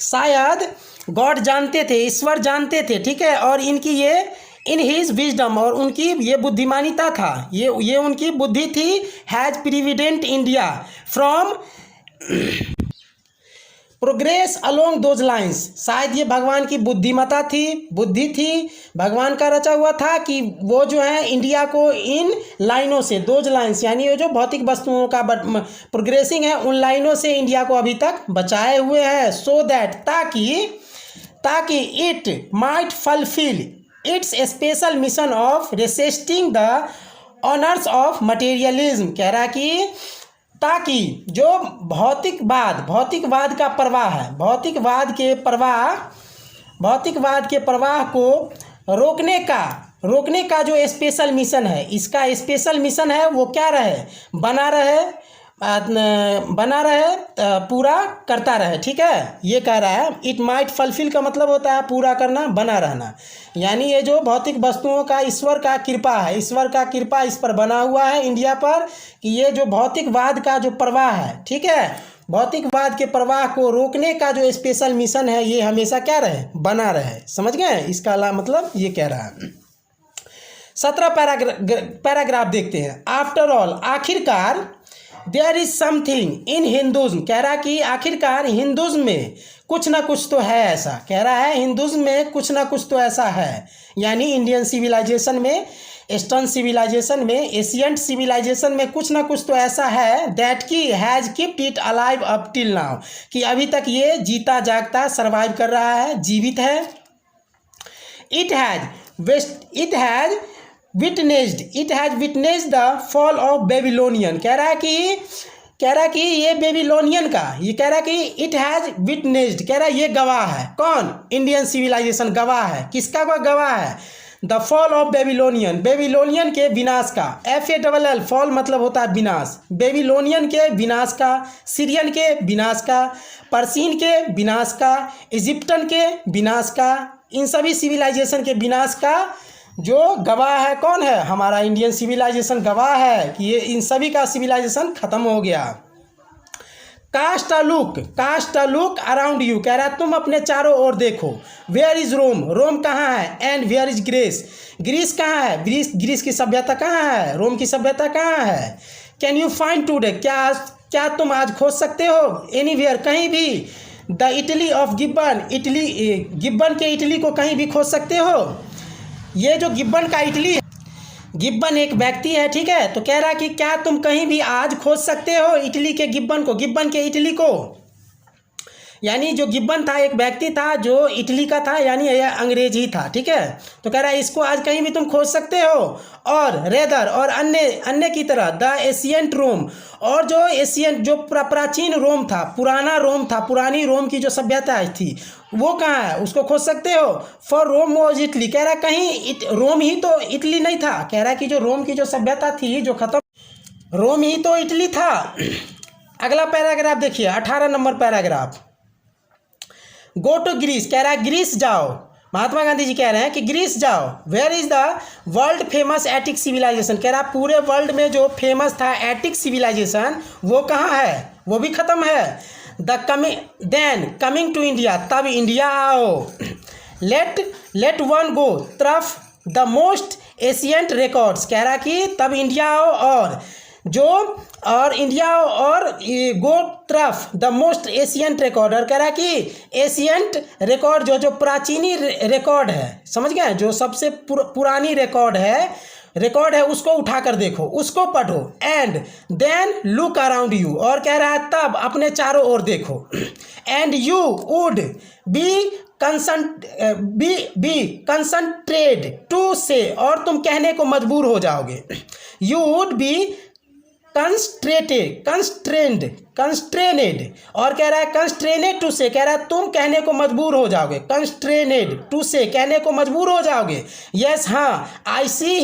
शायद गॉड जानते थे, ईश्वर जानते थे, ठीक है, और इनकी ये इन हिज विजडम, और उनकी ये बुद्धिमानिता था, ये उनकी बुद्धि थी, has prevented India from progress along those lines, शायद ये भगवान की बुद्धिमता थी, बुद्धि थी, भगवान का रचा हुआ था कि वो जो है इंडिया को इन लाइनों से, दोज लाइन्स यानी ये जो भौतिक वस्तुओं का प्रोग्रेसिंग है, उन लाइनों से इंडिया को अभी तक बचाए हुए हैं। सो दैट, ताकि it might fulfil it's special mission of resisting the honours of materialism, कह रहा कि ताकि जो भौतिकवाद का प्रवाह है, भौतिकवाद के प्रवाह को रोकने का जो स्पेशल मिशन है, इसका स्पेशल मिशन है वो क्या रहे? बना रहे, पूरा करता रहे, ठीक है, ये कह रहा है। इट माइट फुलफिल का मतलब होता है पूरा करना, बना रहना, यानी ये जो भौतिक वस्तुओं का ईश्वर का कृपा है, ईश्वर का कृपा इस पर बना हुआ है इंडिया पर, कि ये जो भौतिकवाद का जो प्रवाह है, ठीक है, भौतिकवाद के प्रवाह को रोकने का जो स्पेशल मिशन है, ये हमेशा क्या रहे? बना रहे। समझ गए? इसका मतलब ये कह रहा है। 17 पैराग्राफ देखते हैं। आफ्टर ऑल, आखिरकार, there is something in Hinduism, कह रहा कि आखिरकार हिंदुज़्म में कुछ ना कुछ तो है ऐसा, कह रहा है हिंदुज़्म में कुछ ना कुछ तो ऐसा है, यानी इंडियन सिविलाइजेशन में, ईस्टर्न सिविलाइजेशन में, एशियंट सिविलाइजेशन में कुछ ना कुछ तो ऐसा है, दैट की has kept it alive up till now, कि अभी तक ये जीता जागता सर्वाइव कर रहा है, जीवित है। It has witnessed the fall of Babylonian, कह रहा है कि ये बेबीलोनियन का, ये कह रहा है कि इट हैज़ विटनेस्ड, कह रहा है ये गवाह है। कौन? इंडियन सिविलाइजेशन गवाह है। किसका गवाह है? द फॉल ऑफ बेबीलोनियन के विनाश का। FALL, फॉल मतलब होता है विनाश, बेबीलोनियन के विनाश का, सीरियन के विनाश का, पर्शियन के विनाश का, इजिप्टन के विनाश का, इन सभी सिविलाइजेशन के विनाश का जो गवाह है कौन है? हमारा इंडियन सिविलाइजेशन गवाह है कि ये इन सभी का सिविलाइजेशन खत्म हो गया। Cast a look around you, कह रहा है तुम अपने चारों ओर देखो। वेयर इज रोम कहाँ है? एंड वेयर इज ग्रीस कहाँ है? ग्रीस की सभ्यता कहाँ है? रोम की सभ्यता कहाँ है? कैन यू फाइंड टूडे, क्या तुम आज खोज सकते हो? एनीवेयर, कहीं भी। द इटली ऑफ गिब्बन के इटली को कहीं भी खोज सकते हो? ये जो गिब्बन का इटली है, गिब्बन एक व्यक्ति है, ठीक है। तो कह रहा कि क्या तुम कहीं भी आज खोज सकते हो इटली के गिब्बन को, गिब्बन के इटली को। यानी जो गिब्बन था एक व्यक्ति था जो इटली का था, यानी यह अंग्रेज ही था, ठीक है। तो कह रहा है इसको आज कहीं भी तुम खोज सकते हो। और रेदर और अन्य की तरह द एशियंट रोम, और जो एशियंट जो प्राचीन रोम था, पुराना रोम था, पुरानी रोम की जो सभ्यता थी वो कहाँ है, उसको खोज सकते हो। फॉर रोम वॉज इटली, कह रहा कहीं रोम ही तो इटली नहीं था। कह रहा कि जो रोम की जो सभ्यता थी जो खत्म, रोम ही तो इटली था। अगला पैराग्राफ देखिए, 18 number paragraph. Go to Greece, कह रहा है ग्रीस जाओ। महात्मा गांधी जी कह रहे हैं कि ग्रीस जाओ। Where is the world famous Attic civilization, कह रहा पूरे वर्ल्ड में जो फेमस था एटिक सिविलाइजेशन वो कहाँ है, वो भी खत्म है। कमिंग टू इंडिया, तब इंडिया आओ। लेट वन गो तरफ द मोस्ट एशियंट रिकॉर्ड्स, कह रहा कि तब इंडिया आओ और इंडिया और गो तरफ द मोस्ट एशियंट रिकॉर्ड, और कह रहा कि एशियंट रिकॉर्ड जो प्राचीनी रिकॉर्ड है, समझ गए, जो सबसे पुरानी रिकॉर्ड है उसको उठाकर देखो, उसको पढ़ो। And then look around you, और कह रहा है तब अपने चारों ओर देखो। And you would be concentrate to say, और तुम कहने को मजबूर हो जाओगे। यू वुड बी कंस्ट्रेनेड, और कह रहा है कंस्ट्रेनेड टू से, कह रहा है तुम कहने को मजबूर हो जाओगे। कंस्ट्रेनेड टू से, कहने को मजबूर हो जाओगे। यस, हाँ, I see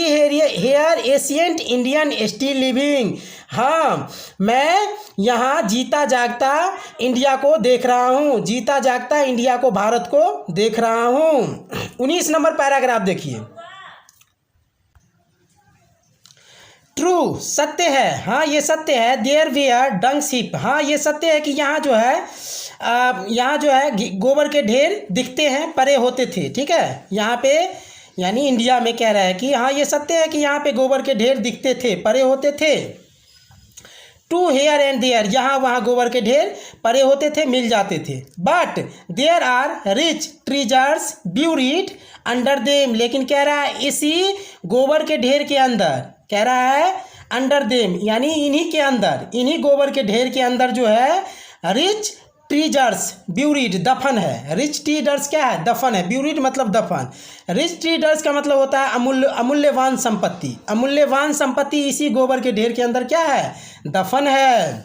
here ancient Indian still living, हाँ मैं यहाँ जीता जागता इंडिया को देख रहा हूँ, जीता जागता इंडिया को, भारत को देख रहा हूँ। 19 नंबर पैराग्राफ देखिए। ट्रू, सत्य है, हाँ ये सत्य है। देयर वेयर डंग शिप, हाँ ये सत्य है कि यहाँ जो है गोबर के ढेर दिखते हैं, परे होते थे, ठीक है। यहाँ पे यानी इंडिया में कह रहा है कि हाँ ये सत्य है कि यहाँ पे गोबर के ढेर दिखते थे, परे होते थे। टू हेयर एंड देयर, यहाँ वहाँ गोबर के ढेर परे होते थे, मिल जाते थे। But there are rich treasures buried under them, लेकिन कह रहा है इसी गोबर के ढेर के अंदर, कह रहा है अंडर देम यानी इन्हीं के अंदर, इन्हीं गोबर के ढेर के अंदर जो है रिच ट्रीजर्स, ब्यूरिड दफन है। रिच ट्रीजर्स क्या है, दफन है। ब्यूरिड मतलब दफन। रिच ट्रीजर्स का मतलब होता है अमूल्यवान संपत्ति। अमूल्यवान संपत्ति इसी गोबर के ढेर के अंदर क्या है, दफन है।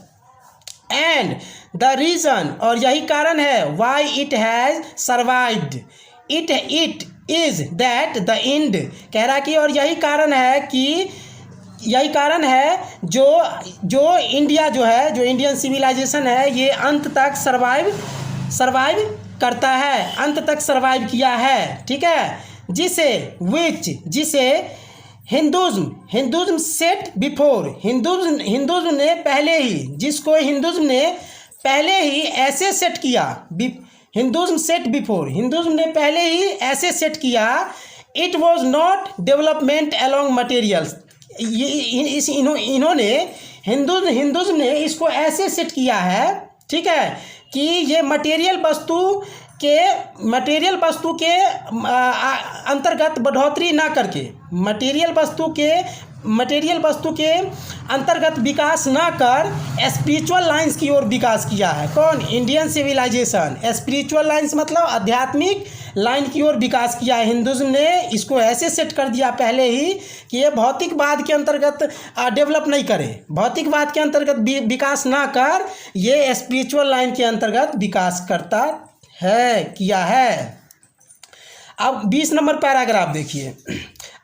एंड द रीजन, और यही कारण है, why it has survived it is that the end, कह रहा कि और यही कारण है जो इंडिया जो है, जो इंडियन सिविलाइजेशन है, ये अंत तक सर्वाइव करता है, अंत तक सर्वाइव किया है, ठीक है। जिसे हिंदुज़्म सेट बिफोर, हिंदुज़्म ने पहले ही, जिसको हिंदुज़्म ने पहले ही ऐसे सेट किया, हिंदुज़्म सेट बिफोर, हिंदुज़्म ने पहले ही ऐसे सेट किया। It was not development along materials, इन्होंने हिंदुज़्म ने इसको ऐसे सेट किया है, ठीक है, कि ये मटेरियल वस्तु के अंतर्गत बढ़ोतरी ना करके, मटेरियल वस्तु के अंतर्गत विकास ना कर स्पिरिचुअल लाइंस की ओर विकास किया है। कौन, इंडियन सिविलाइजेशन। स्पिरिचुअल लाइंस मतलब आध्यात्मिक लाइन की ओर विकास किया है। हिंदुज़्म ने इसको ऐसे सेट कर दिया पहले ही कि ये भौतिकवाद के अंतर्गत डेवलप नहीं करे, भौतिकवाद के अंतर्गत विकास ना कर, ये स्पिरिचुअल लाइन के अंतर्गत विकास करता है, किया है। अब 20 नंबर पैराग्राफ देखिए।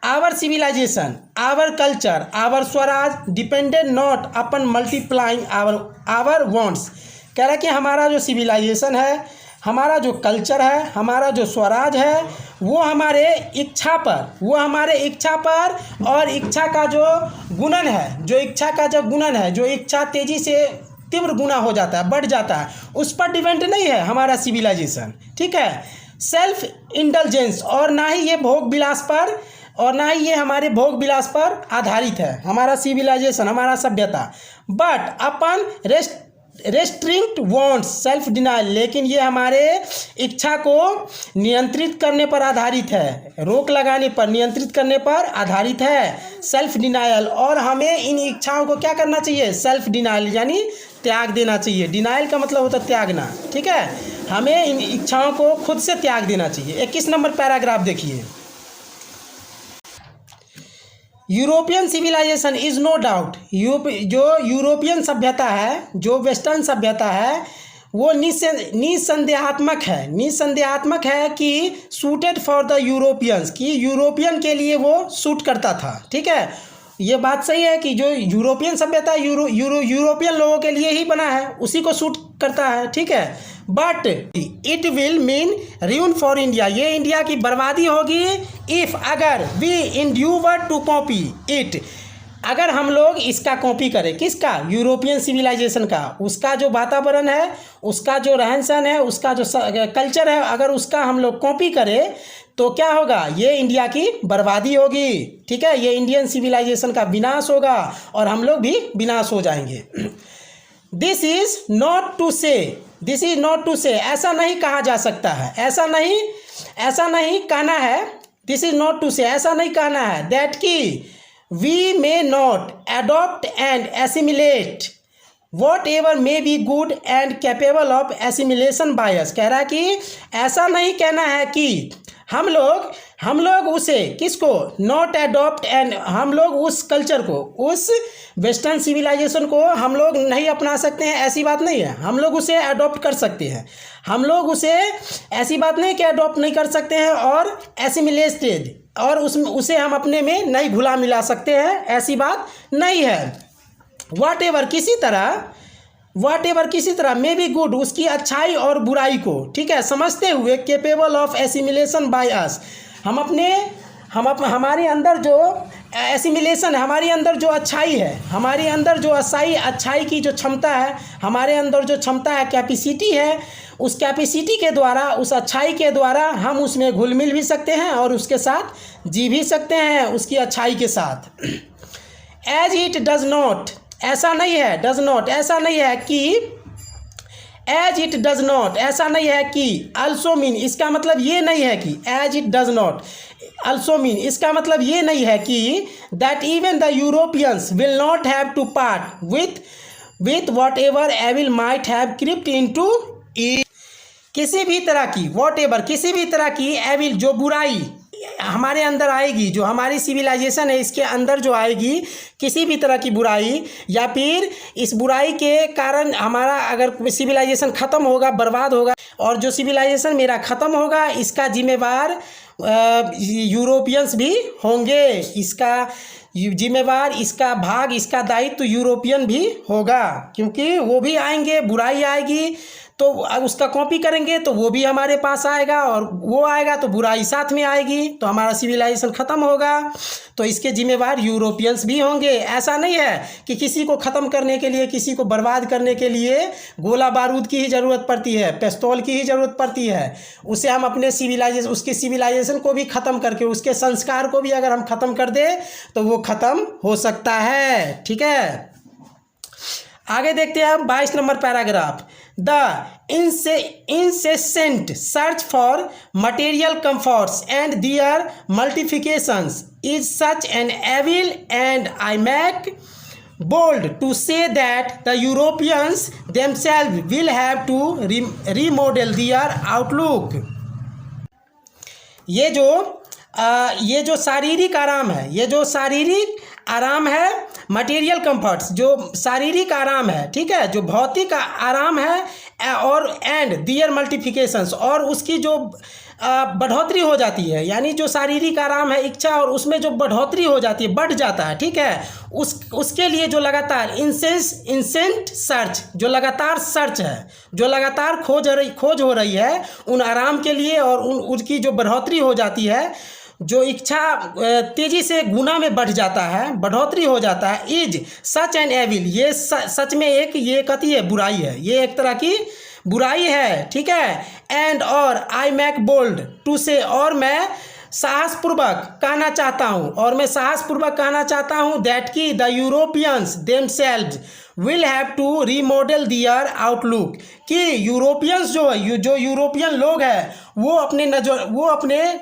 Our civilization, our culture, our Swaraj depended not upon multiplying our wants, कह रहा है कि हमारा जो सिविलाइजेशन है, हमारा जो कल्चर है, हमारा जो स्वराज है, वो हमारे इच्छा पर और इच्छा का जो गुणन है, जो इच्छा तेजी से तीव्र गुना हो जाता है, बढ़ जाता है, उस पर डिपेंड नहीं है हमारा सिविलाइजेशन, ठीक है। सेल्फ इंडल्जेंस, और ना ही ये भोग विलास पर, और ना ही ये हमारे भोग विलास पर आधारित है हमारा सिविलाइजेशन, हमारा सभ्यता। But upon restrict wants self denial, लेकिन ये हमारे इच्छा को नियंत्रित करने पर आधारित है, रोक लगाने पर, नियंत्रित करने पर आधारित है सेल्फ डिनाइल। और हमें इन इच्छाओं को क्या करना चाहिए? सेल्फ डिनाइल यानी त्याग देना चाहिए। डिनाइल का मतलब होता है त्यागना, ठीक है। हमें इन इच्छाओं को खुद से त्याग देना चाहिए। 21 नंबर पैराग्राफ देखिए। European civilization is no doubt, जो यूरोपियन सभ्यता है, जो वेस्टर्न सभ्यता है, वो निसंदेहात्मक है कि सूटेड फॉर द यूरोपियंस, कि यूरोपियन के लिए वो सूट करता था, ठीक है। ये बात सही है कि जो यूरोपियन सभ्यता यूरोपियन लोगों के लिए ही बना है, उसी को सूट करता है, ठीक है। But it will mean ruin for India, ये इंडिया की बर्बादी होगी इफ़ अगर वी इंड्यूवर टू कॉपी इट, अगर हम लोग इसका कॉपी करें। किसका? यूरोपियन सिविलाइजेशन का। उसका जो वातावरण है, उसका जो रहन सहन है, उसका जो कल्चर है, अगर उसका हम लोग कॉपी करें तो क्या होगा? ये इंडिया की बर्बादी होगी, ठीक है। ये इंडियन सिविलाइजेशन का विनाश होगा और हम लोग भी विनाश हो जाएंगे। दिस इज़ नॉट टू से, ऐसा नहीं कहा जा सकता है, ऐसा नहीं कहना है। दिस इज़ नॉट टू से, ऐसा नहीं कहना है दैट कि we may not adopt and assimilate whatever may be good and capable of assimilation by us। कह रहा है कि ऐसा नहीं कहना है कि हम लोग उसे, किसको? नॉट अडॉप्ट एंड, हम लोग उस कल्चर को, उस वेस्टर्न सिविलाइजेशन को हम लोग नहीं अपना सकते हैं, ऐसी बात नहीं है। हम लोग उसे अडॉप्ट कर सकते हैं, हम लोग उसे, ऐसी बात नहीं कि अडॉप्ट नहीं कर सकते हैं, और एसिमिलेटेड, और उसे हम अपने में नहीं घुला मिला सकते हैं, ऐसी बात नहीं है। वाट एवर किसी तरह मे बी गुड, उसकी अच्छाई और बुराई को, ठीक है, समझते हुए, capable of assimilation by us, हमारे अंदर जो एसिमिलेशन है, हमारे अंदर जो अच्छाई है, हमारे अंदर जो अच्छाई की जो क्षमता है, हमारे अंदर जो क्षमता है, कैपेसिटी है, उस कैपेसिटी के द्वारा, उस अच्छाई के द्वारा हम उसमें घुल मिल भी सकते हैं और उसके साथ जी भी सकते हैं, उसकी अच्छाई के साथ। एज इट डज नॉट, ऐसा नहीं है, डज नॉट ऐसा नहीं है कि, एज इट डज नॉट ऐसा नहीं है कि, अल्सो मीन इसका मतलब ये नहीं है कि, as it does not also mean इसका मतलब ये नहीं है कि, that even the Europeans will not have to part with whatever evil might have crept into it. किसी भी तरह की एविल, जो बुराई हमारे अंदर आएगी, जो हमारी सिविलाइजेशन है इसके अंदर जो आएगी, किसी भी तरह की बुराई, या फिर इस बुराई के कारण हमारा अगर सिविलाइजेशन ख़त्म होगा, बर्बाद होगा, और जो सिविलाइजेशन मेरा ख़त्म होगा इसका जिम्मेवार यूरोपियंस भी होंगे, इसका जिम्मेवार, इसका भाग, इसका दायित्व यूरोपियन भी होगा, क्योंकि वो भी आएंगे, बुराई आएगी तो उसका कॉपी करेंगे तो वो भी हमारे पास आएगा, और वो आएगा तो बुराई साथ में आएगी, तो हमारा सिविलाइजेशन ख़त्म होगा, तो इसके जिम्मेवार यूरोपियंस भी होंगे। ऐसा नहीं है कि किसी को ख़त्म करने के लिए, किसी को बर्बाद करने के लिए गोला बारूद की ही ज़रूरत पड़ती है, पिस्तौल की ही ज़रूरत पड़ती है। उसे हम अपने उसके सिविलाइजेशन को भी ख़त्म करके, उसके संस्कार को भी अगर हम ख़त्म कर दें तो वो ख़त्म हो सकता है, ठीक है। आगे देखते हैं हम 22 number paragraph. The incessant search for material comforts and their multiplications is such an evil, and I make bold to say that the Europeans themselves will have to remodel their outlook। ये जो शारीरिक आराम है, material comforts, जो शारीरिक आराम है, ठीक है, जो भौतिक आराम है, और एंड दियर मल्टीप्लिकेशंस, और उसकी जो बढ़ोतरी हो जाती है, यानी जो शारीरिक आराम है, इच्छा, और उसमें जो बढ़ोतरी हो जाती है, बढ़ जाता है, ठीक है, उसके लिए जो लगातार इंसेंट सर्च, जो लगातार सर्च है, जो लगातार खोज हो रही है उन आराम के लिए, और उनकी जो बढ़ोतरी हो जाती है, जो इच्छा तेजी से गुना में बढ़ जाता है, बढ़ोतरी हो जाता है, इज सच एन एविल, ये सच में ये कथी है? बुराई है, ये एक तरह की बुराई है, ठीक है। एंड और आई मैक बोल्ड टू से, और मैं साहसपूर्वक कहना चाहता हूँ, और मैं साहसपूर्वक कहना चाहता हूँ दैट कि the Europeans themselves will have to remodel their outlook, कि यूरोपियंस जो यूरोपियन लोग हैं वो अपने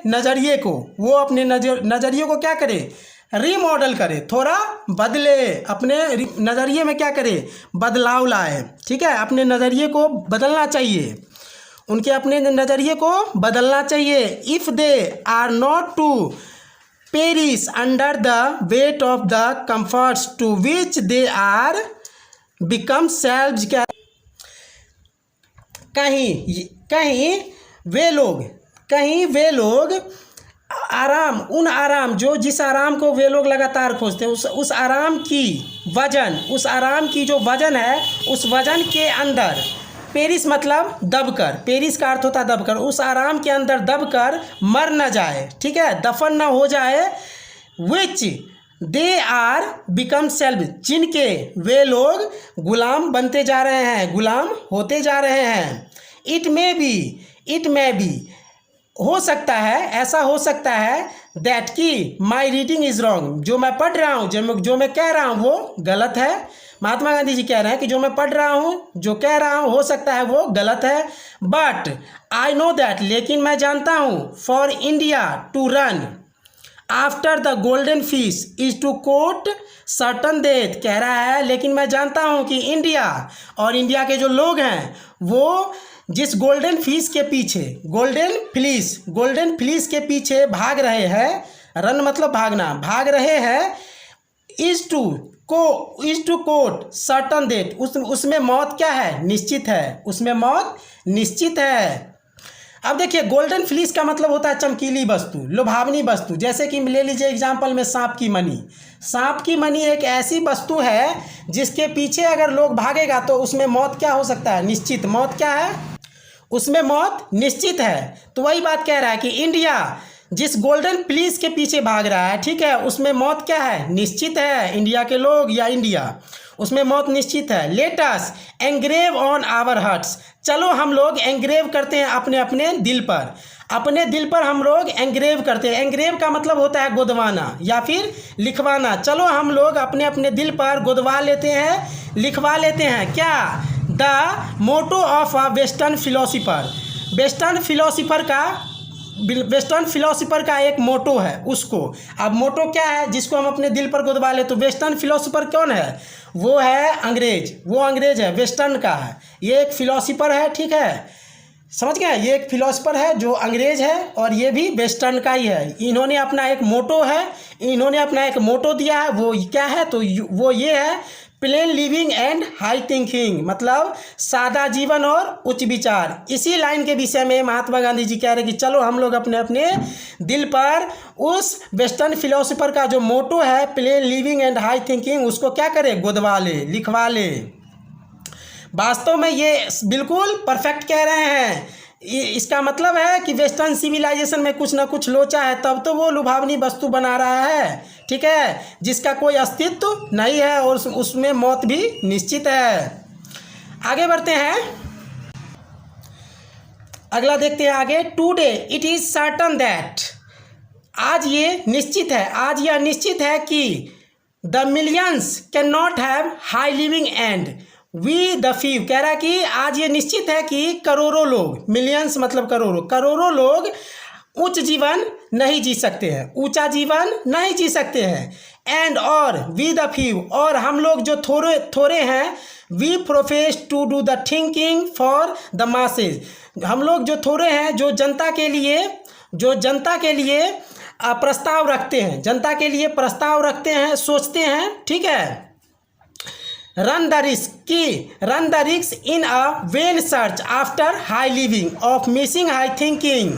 नज़रिए को क्या करे, रीमॉडल करे, थोड़ा बदले, अपने नज़रिए में क्या करे, बदलाव लाए। ठीक है, अपने नज़रिए को बदलना चाहिए, उनके अपने नज़रिए को बदलना चाहिए। If they are not to perish under the weight of the comforts to which they are become slaves, क्या कहीं वे लोग आराम जिस आराम को वे लोग लगातार खोजते हैं, उस आराम की जो वजन है, उस वजन के अंदर, पेरिस मतलब दबकर, पेरिस का अर्थ होता है दबकर, उस आराम के अंदर दबकर मर न जाए, ठीक है, दफन न हो जाए। विच दे आर बिकम सेल्व, जिनके वे लोग गुलाम बनते जा रहे हैं, गुलाम होते जा रहे हैं। इट मे बी हो सकता है, ऐसा हो सकता है दैट कि माई रीडिंग इज़ रॉन्ग, जो मैं पढ़ रहा हूँ, जो मैं कह रहा हूँ वो गलत है। महात्मा गांधी जी कह रहे हैं कि जो मैं पढ़ रहा हूँ, जो कह रहा हूँ, हो सकता है वो गलत है। बट आई नो दैट, लेकिन मैं जानता हूँ, for India to run after the golden fish is to court certain death, कह रहा है लेकिन मैं जानता हूँ कि इंडिया और इंडिया के जो लोग हैं वो जिस गोल्डन फिश के पीछे, गोल्डन फिश के पीछे भाग रहे हैं, रन मतलब भागना, भाग रहे हैं, is to court certain death, उसमें मौत क्या है, निश्चित है, उसमें मौत निश्चित है। अब देखिए, गोल्डन फिश का मतलब होता है चमकीली वस्तु, लुभावनी वस्तु, जैसे कि ले लीजिए एग्जाम्पल में सांप की मनी। सांप की मनी एक ऐसी वस्तु है जिसके पीछे अगर लोग भागेगा तो उसमें मौत क्या हो सकता है, निश्चित, मौत क्या है, उसमें मौत निश्चित है। तो वही बात कह रहा है कि इंडिया जिस गोल्डन फिश के पीछे भाग रहा है, ठीक है, उसमें मौत क्या है, निश्चित है, इंडिया के लोग या इंडिया, उसमें मौत निश्चित है। Let us engrave on our hearts, चलो हम लोग एंग्रेव करते हैं अपने अपने दिल पर हम लोग एंग्रेव करते हैं। एंग्रेव का मतलब होता है गोदवाना या फिर लिखवाना। चलो हम लोग अपने अपने दिल पर गोदवा लेते हैं, लिखवा लेते हैं, क्या, the motto of a western philosopher का एक मोटो है उसको। अब मोटो क्या है जिसको हम अपने दिल पर गुदवा ले, तो वेस्टर्न फिलोसोफर कौन है, वो है अंग्रेज, वो अंग्रेज है, वेस्टर्न का है, ये एक फिलोसोफर है, ठीक है, समझ गए, ये एक फिलोसोफर है जो अंग्रेज है और ये भी वेस्टर्न का ही है। इन्होंने अपना एक मोटो दिया है, वो क्या है, तो वो ये है, plane living and high thinking, मतलब सादा जीवन और उच्च विचार। इसी लाइन के विषय में महात्मा गांधी जी कह रहे हैं कि चलो हम लोग अपने अपने दिल पर उस वेस्टर्न फिलोसोफर का जो मोटो है, plane living and high thinking, उसको क्या करें, गुदवा ले, लिखवा ले। वास्तव में ये बिल्कुल परफेक्ट कह रहे हैं। इसका मतलब है कि वेस्टर्न सिविलाइजेशन में कुछ ना कुछ लोचा है, तब तो वो लुभावनी वस्तु बना रहा है, ठीक है, जिसका कोई अस्तित्व नहीं है और उसमें मौत भी निश्चित है। आगे बढ़ते हैं, अगला देखते हैं आगे। Today it is certain that, आज ये निश्चित है, आज यह निश्चित है कि the millions can not have high living and we the few, कह रहा है कि आज ये निश्चित है कि करोड़ों लोग, मिलियंस मतलब करोड़ों लोग उच्च जीवन नहीं जी सकते हैं, ऊंचा जीवन नहीं जी सकते हैं। एंड और वी द फीव, और हम लोग जो थोड़े हैं, we profess to do the thinking for the masses, हम लोग जो थोड़े हैं, जो जनता के लिए प्रस्ताव रखते हैं, जनता के लिए प्रस्ताव रखते हैं, सोचते हैं, ठीक है। Run the risk in a when search after high living of missing high thinking,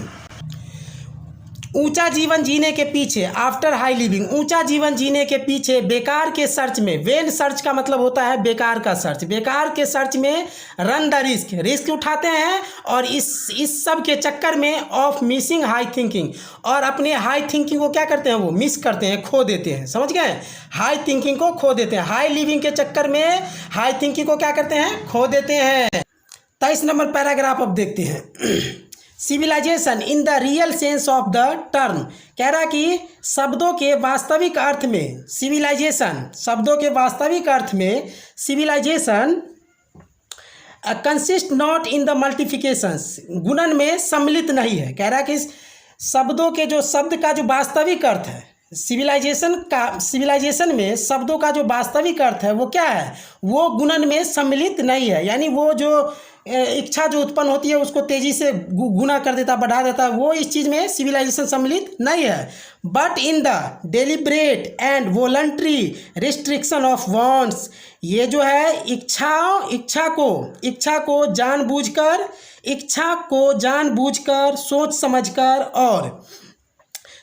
ऊंचा जीवन जीने के पीछे, आफ्टर हाई लिविंग, ऊंचा जीवन जीने के पीछे बेकार के सर्च में, वेन सर्च का मतलब होता है बेकार का सर्च, बेकार के सर्च में रन द रिस्क उठाते हैं और इस सब के चक्कर में ऑफ मिसिंग हाई थिंकिंग, और अपने हाई थिंकिंग को क्या करते हैं, वो मिस करते हैं, खो देते हैं, समझ गए, हाई थिंकिंग को खो देते हैं, हाई लिविंग के चक्कर में हाई थिंकिंग को क्या करते हैं, खो देते हैं। 23 नंबर पैराग्राफ अब देखते हैं। Civilization in the real sense of the term, कह रहा कि शब्दों के वास्तविक अर्थ में सिविलाइजेशन, शब्दों के वास्तविक अर्थ में civilization consist not in the multiplications, गुणन में सम्मिलित नहीं है। कह रहा कि शब्दों के जो शब्द का जो वास्तविक अर्थ है, सिविलाइजेशन में शब्दों का जो वास्तविक अर्थ है वो क्या है, वो गुणन में सम्मिलित नहीं है। यानी वो जो इच्छा जो उत्पन्न होती है उसको तेजी से गुना कर देता, बढ़ा देता है, वो इस चीज़ में सिविलाइजेशन सम्मिलित नहीं है। But in the deliberate and voluntary restriction of wants, ये जो है इच्छा को जानबूझकर सोच समझकर और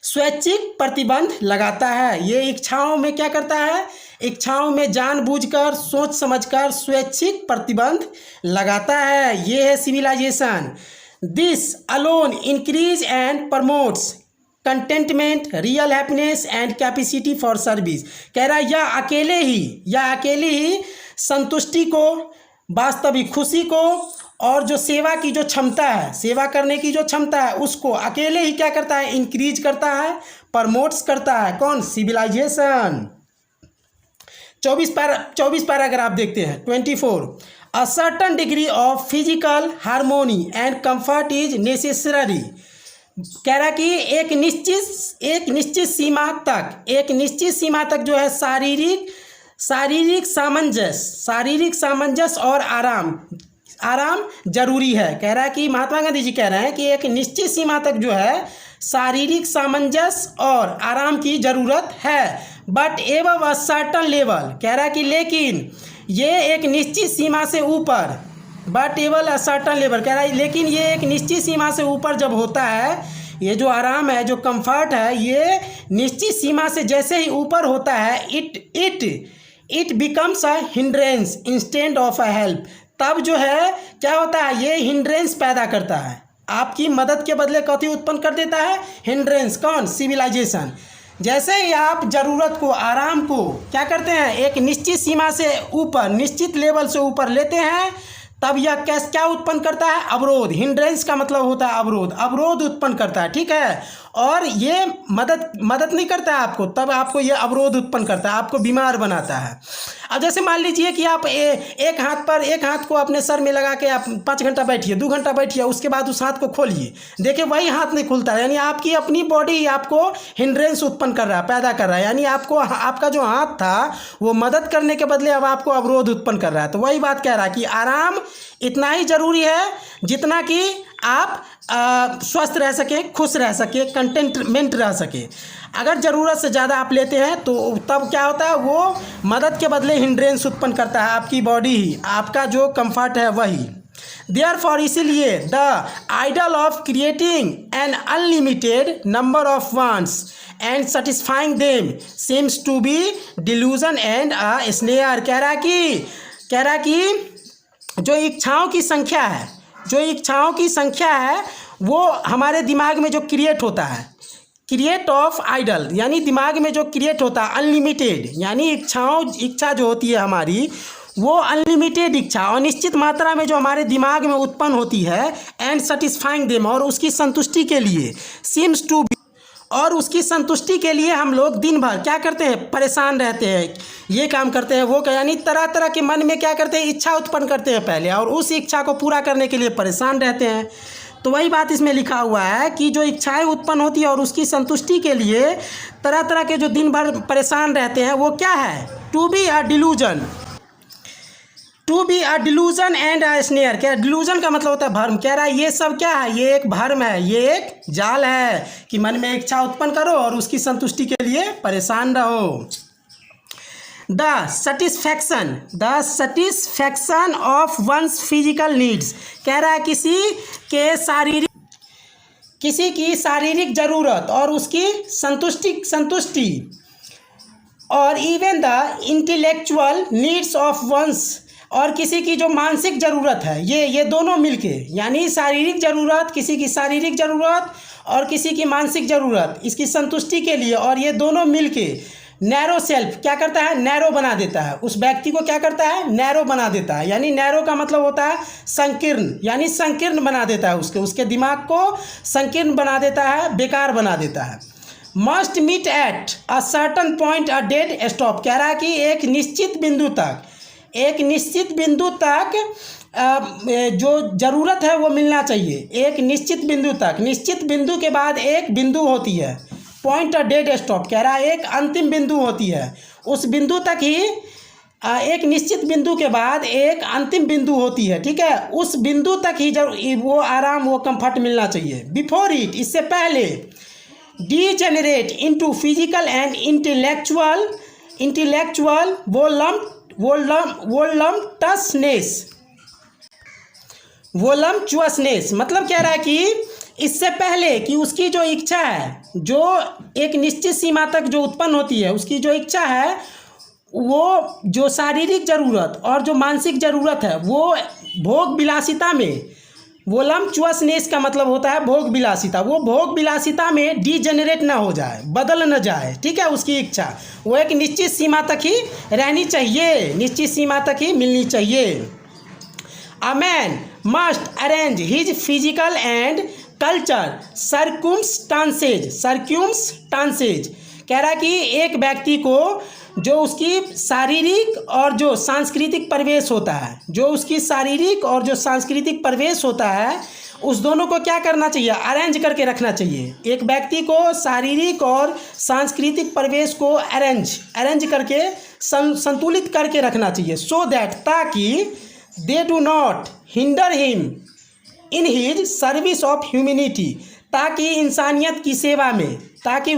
स्वैच्छिक प्रतिबंध लगाता है। ये इच्छाओं में क्या करता है, इच्छाओं में जानबूझकर सोच समझकर स्वैच्छिक प्रतिबंध लगाता है। ये है civilization. This alone increase and promotes contentment, real happiness and capacity for service. कह रहा है यह अकेले ही संतुष्टि को, वास्तविक खुशी को और जो सेवा की जो क्षमता है, सेवा करने की जो क्षमता है, उसको अकेले ही क्या करता है, इंक्रीज करता है, प्रमोट्स करता है। कौन? सिविलाइजेशन। 24 पैराग्राफ देखते हैं। 24 a certain degree of physical harmony and comfort is necessary. कह रहा कि एक निश्चित सीमा तक जो है शारीरिक सामंजस्य और आराम जरूरी है। कह रहा है कि महात्मा गांधी जी कह रहे हैं कि एक निश्चित सीमा तक जो है शारीरिक सामंजस्य और आराम की जरूरत है। बट एवं अ सर्टन लेवल, कह रहा है कि लेकिन ये एक निश्चित सीमा से ऊपर, बट एवं अ सर्टन लेवल, कह रहा है लेकिन ये एक निश्चित सीमा से ऊपर जब होता है, ये जो आराम है, जो कंफर्ट है, ये निश्चित सीमा से जैसे ही ऊपर होता है, it becomes a hindrance instead of a help. तब जो है क्या होता है, ये हिंड्रेंस पैदा करता है, आपकी मदद के बदले कथी उत्पन्न कर देता है, हिंड्रेंस। कौन? सिविलाइजेशन। जैसे ही आप ज़रूरत को, आराम को क्या करते हैं, एक निश्चित सीमा से ऊपर, निश्चित लेवल से ऊपर लेते हैं, तब यह क्या उत्पन्न करता है, अवरोध। हिंड्रेंस का मतलब होता है अवरोध उत्पन्न करता है, ठीक है। और ये मदद नहीं करता है आपको, तब आपको ये अवरोध उत्पन्न करता है, आपको बीमार बनाता है। अब जैसे मान लीजिए कि आप एक हाथ को अपने सर में लगा के आप 5 घंटा बैठिए, 2 घंटा बैठिए, उसके बाद उस हाथ को खोलिए, देखिए वही हाथ नहीं खुलता है। यानी आपकी अपनी बॉडी आपको हिंड्रेंस उत्पन्न कर रहा है, पैदा कर रहा है। यानी आपका जो हाथ था वो मदद करने के बदले अब आपको अवरोध उत्पन्न कर रहा है। तो वही बात कह रहा है कि आराम इतना ही जरूरी है जितना कि आप स्वस्थ रह सके, खुश रह सके, कंटेंटमेंट रह सके। अगर ज़रूरत से ज़्यादा आप लेते हैं तो तब क्या होता है, वो मदद के बदले हिंड्रेंस उत्पन्न करता है, आपकी बॉडी ही, आपका जो कंफर्ट है वही। देयरफॉर इसीलिए the ideal of creating an unlimited number of wants and satisfying them seems to be delusion and a snare. कह रहा कि जो इच्छाओं की संख्या है वो हमारे दिमाग में जो क्रिएट होता है, क्रिएट ऑफ आइडल, यानी दिमाग में जो क्रिएट होता है अनलिमिटेड, यानी इच्छा जो होती है हमारी, वो अनलिमिटेड इच्छा अनिश्चित मात्रा में जो हमारे दिमाग में उत्पन्न होती है, एंड सेटिस्फाइंग देम, और उसकी संतुष्टि के लिए, सीम्स टू बी, और उसकी संतुष्टि के लिए हम लोग दिन भर क्या करते हैं, परेशान रहते हैं, ये काम करते हैं, वो यानी तरह तरह के मन में क्या करते हैं, इच्छा उत्पन्न करते हैं पहले, और उस इच्छा को पूरा करने के लिए परेशान रहते हैं। तो वही बात इसमें लिखा हुआ है कि जो इच्छाएं उत्पन्न होती है और उसकी संतुष्टि के लिए तरह तरह के जो दिन भर परेशान रहते हैं, वो क्या है, to be a delusion and a snare. क्या डिल्यूजन का मतलब होता है भ्रम। कह रहा है ये सब क्या है, ये एक भ्रम है, ये एक जाल है कि मन में इच्छा उत्पन्न करो और उसकी संतुष्टि के लिए परेशान रहो। The satisfaction of one's physical needs. कह रहा है किसी की शारीरिक जरूरत और उसकी संतुष्टि और even the intellectual needs of one's, और किसी की जो मानसिक ज़रूरत है, ये दोनों मिलके, यानी शारीरिक ज़रूरत, किसी की शारीरिक ज़रूरत और किसी की मानसिक ज़रूरत, इसकी संतुष्टि के लिए, और ये दोनों मिलके नैरो सेल्फ क्या करता है, नैरो बना देता है, उस व्यक्ति को क्या करता है, नैरो बना देता है। यानी नैरो का मतलब होता है संकीर्ण, यानी संकीर्ण बना देता है, उसके दिमाग को संकीर्ण बना देता है, बेकार बना देता है। Must meet at a certain point a dead stop, कह रहा है कि एक निश्चित बिंदु तक जो ज़रूरत है वो मिलना चाहिए। एक निश्चित बिंदु के बाद एक बिंदु होती है, पॉइंट अ डेड स्टॉप, कह रहा है एक अंतिम बिंदु होती है, उस बिंदु तक ही एक निश्चित बिंदु के बाद एक अंतिम बिंदु होती है, ठीक है, उस बिंदु तक ही वो आराम, वो कंफर्ट मिलना चाहिए। बिफोर इट, इससे पहले, degenerate into physical and intellectual voluptuousness, मतलब कह रहा है कि इससे पहले कि उसकी जो इच्छा है, जो एक निश्चित सीमा तक जो उत्पन्न होती है, उसकी जो इच्छा है, वो जो शारीरिक ज़रूरत और जो मानसिक ज़रूरत है, वो भोग विलासिता में, वोलम्पचुअसनेस का मतलब होता है भोग विलासिता, वो भोग विलासिता में डीजेनरेट ना हो जाए, बदल न जाए, ठीक है, उसकी इच्छा वो एक निश्चित सीमा तक ही रहनी चाहिए, निश्चित सीमा तक ही मिलनी चाहिए। A man must arrange his physical and culture circumstances, कह रहा है कि एक व्यक्ति को जो उसकी शारीरिक और जो सांस्कृतिक परिवेश होता है, उस दोनों को क्या करना चाहिए, अरेंज करके रखना चाहिए। एक व्यक्ति को शारीरिक और सांस्कृतिक परिवेश को अरेंज करके संतुलित करके रखना चाहिए। सो दैट, ताकि they do not hinder him in his service of humanity, ताकि इंसानियत की सेवा में, ताकि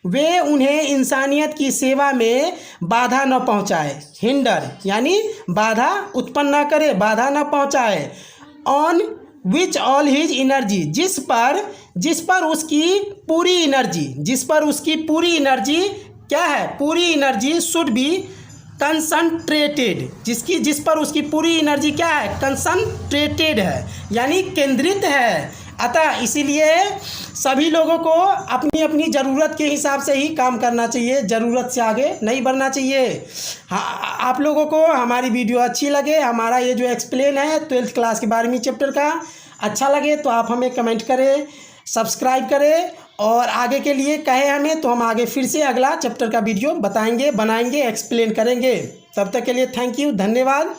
वे उन्हें इंसानियत की सेवा में बाधा न पहुंचाए। हिंडर यानी बाधा उत्पन्न न करे, बाधा न पहुंचाए। On which all his energy, जिस पर उसकी पूरी एनर्जी क्या है, पूरी एनर्जी शुड बी कंसंट्रेटेड, जिस पर उसकी पूरी एनर्जी क्या है, कंसंट्रेटेड है, यानी केंद्रित है। अतः इसीलिए सभी लोगों को अपनी अपनी ज़रूरत के हिसाब से ही काम करना चाहिए, ज़रूरत से आगे नहीं बढ़ना चाहिए। हाँ, आप लोगों को हमारी वीडियो अच्छी लगे, हमारा ये जो एक्सप्लेन है 12th क्लास के 12वीं चैप्टर का अच्छा लगे तो आप हमें कमेंट करें, सब्सक्राइब करें, और आगे के लिए कहें हमें तो हम आगे फिर से अगला चैप्टर का वीडियो बनाएंगे, एक्सप्लेन करेंगे। तब तक के लिए थैंक यू, धन्यवाद।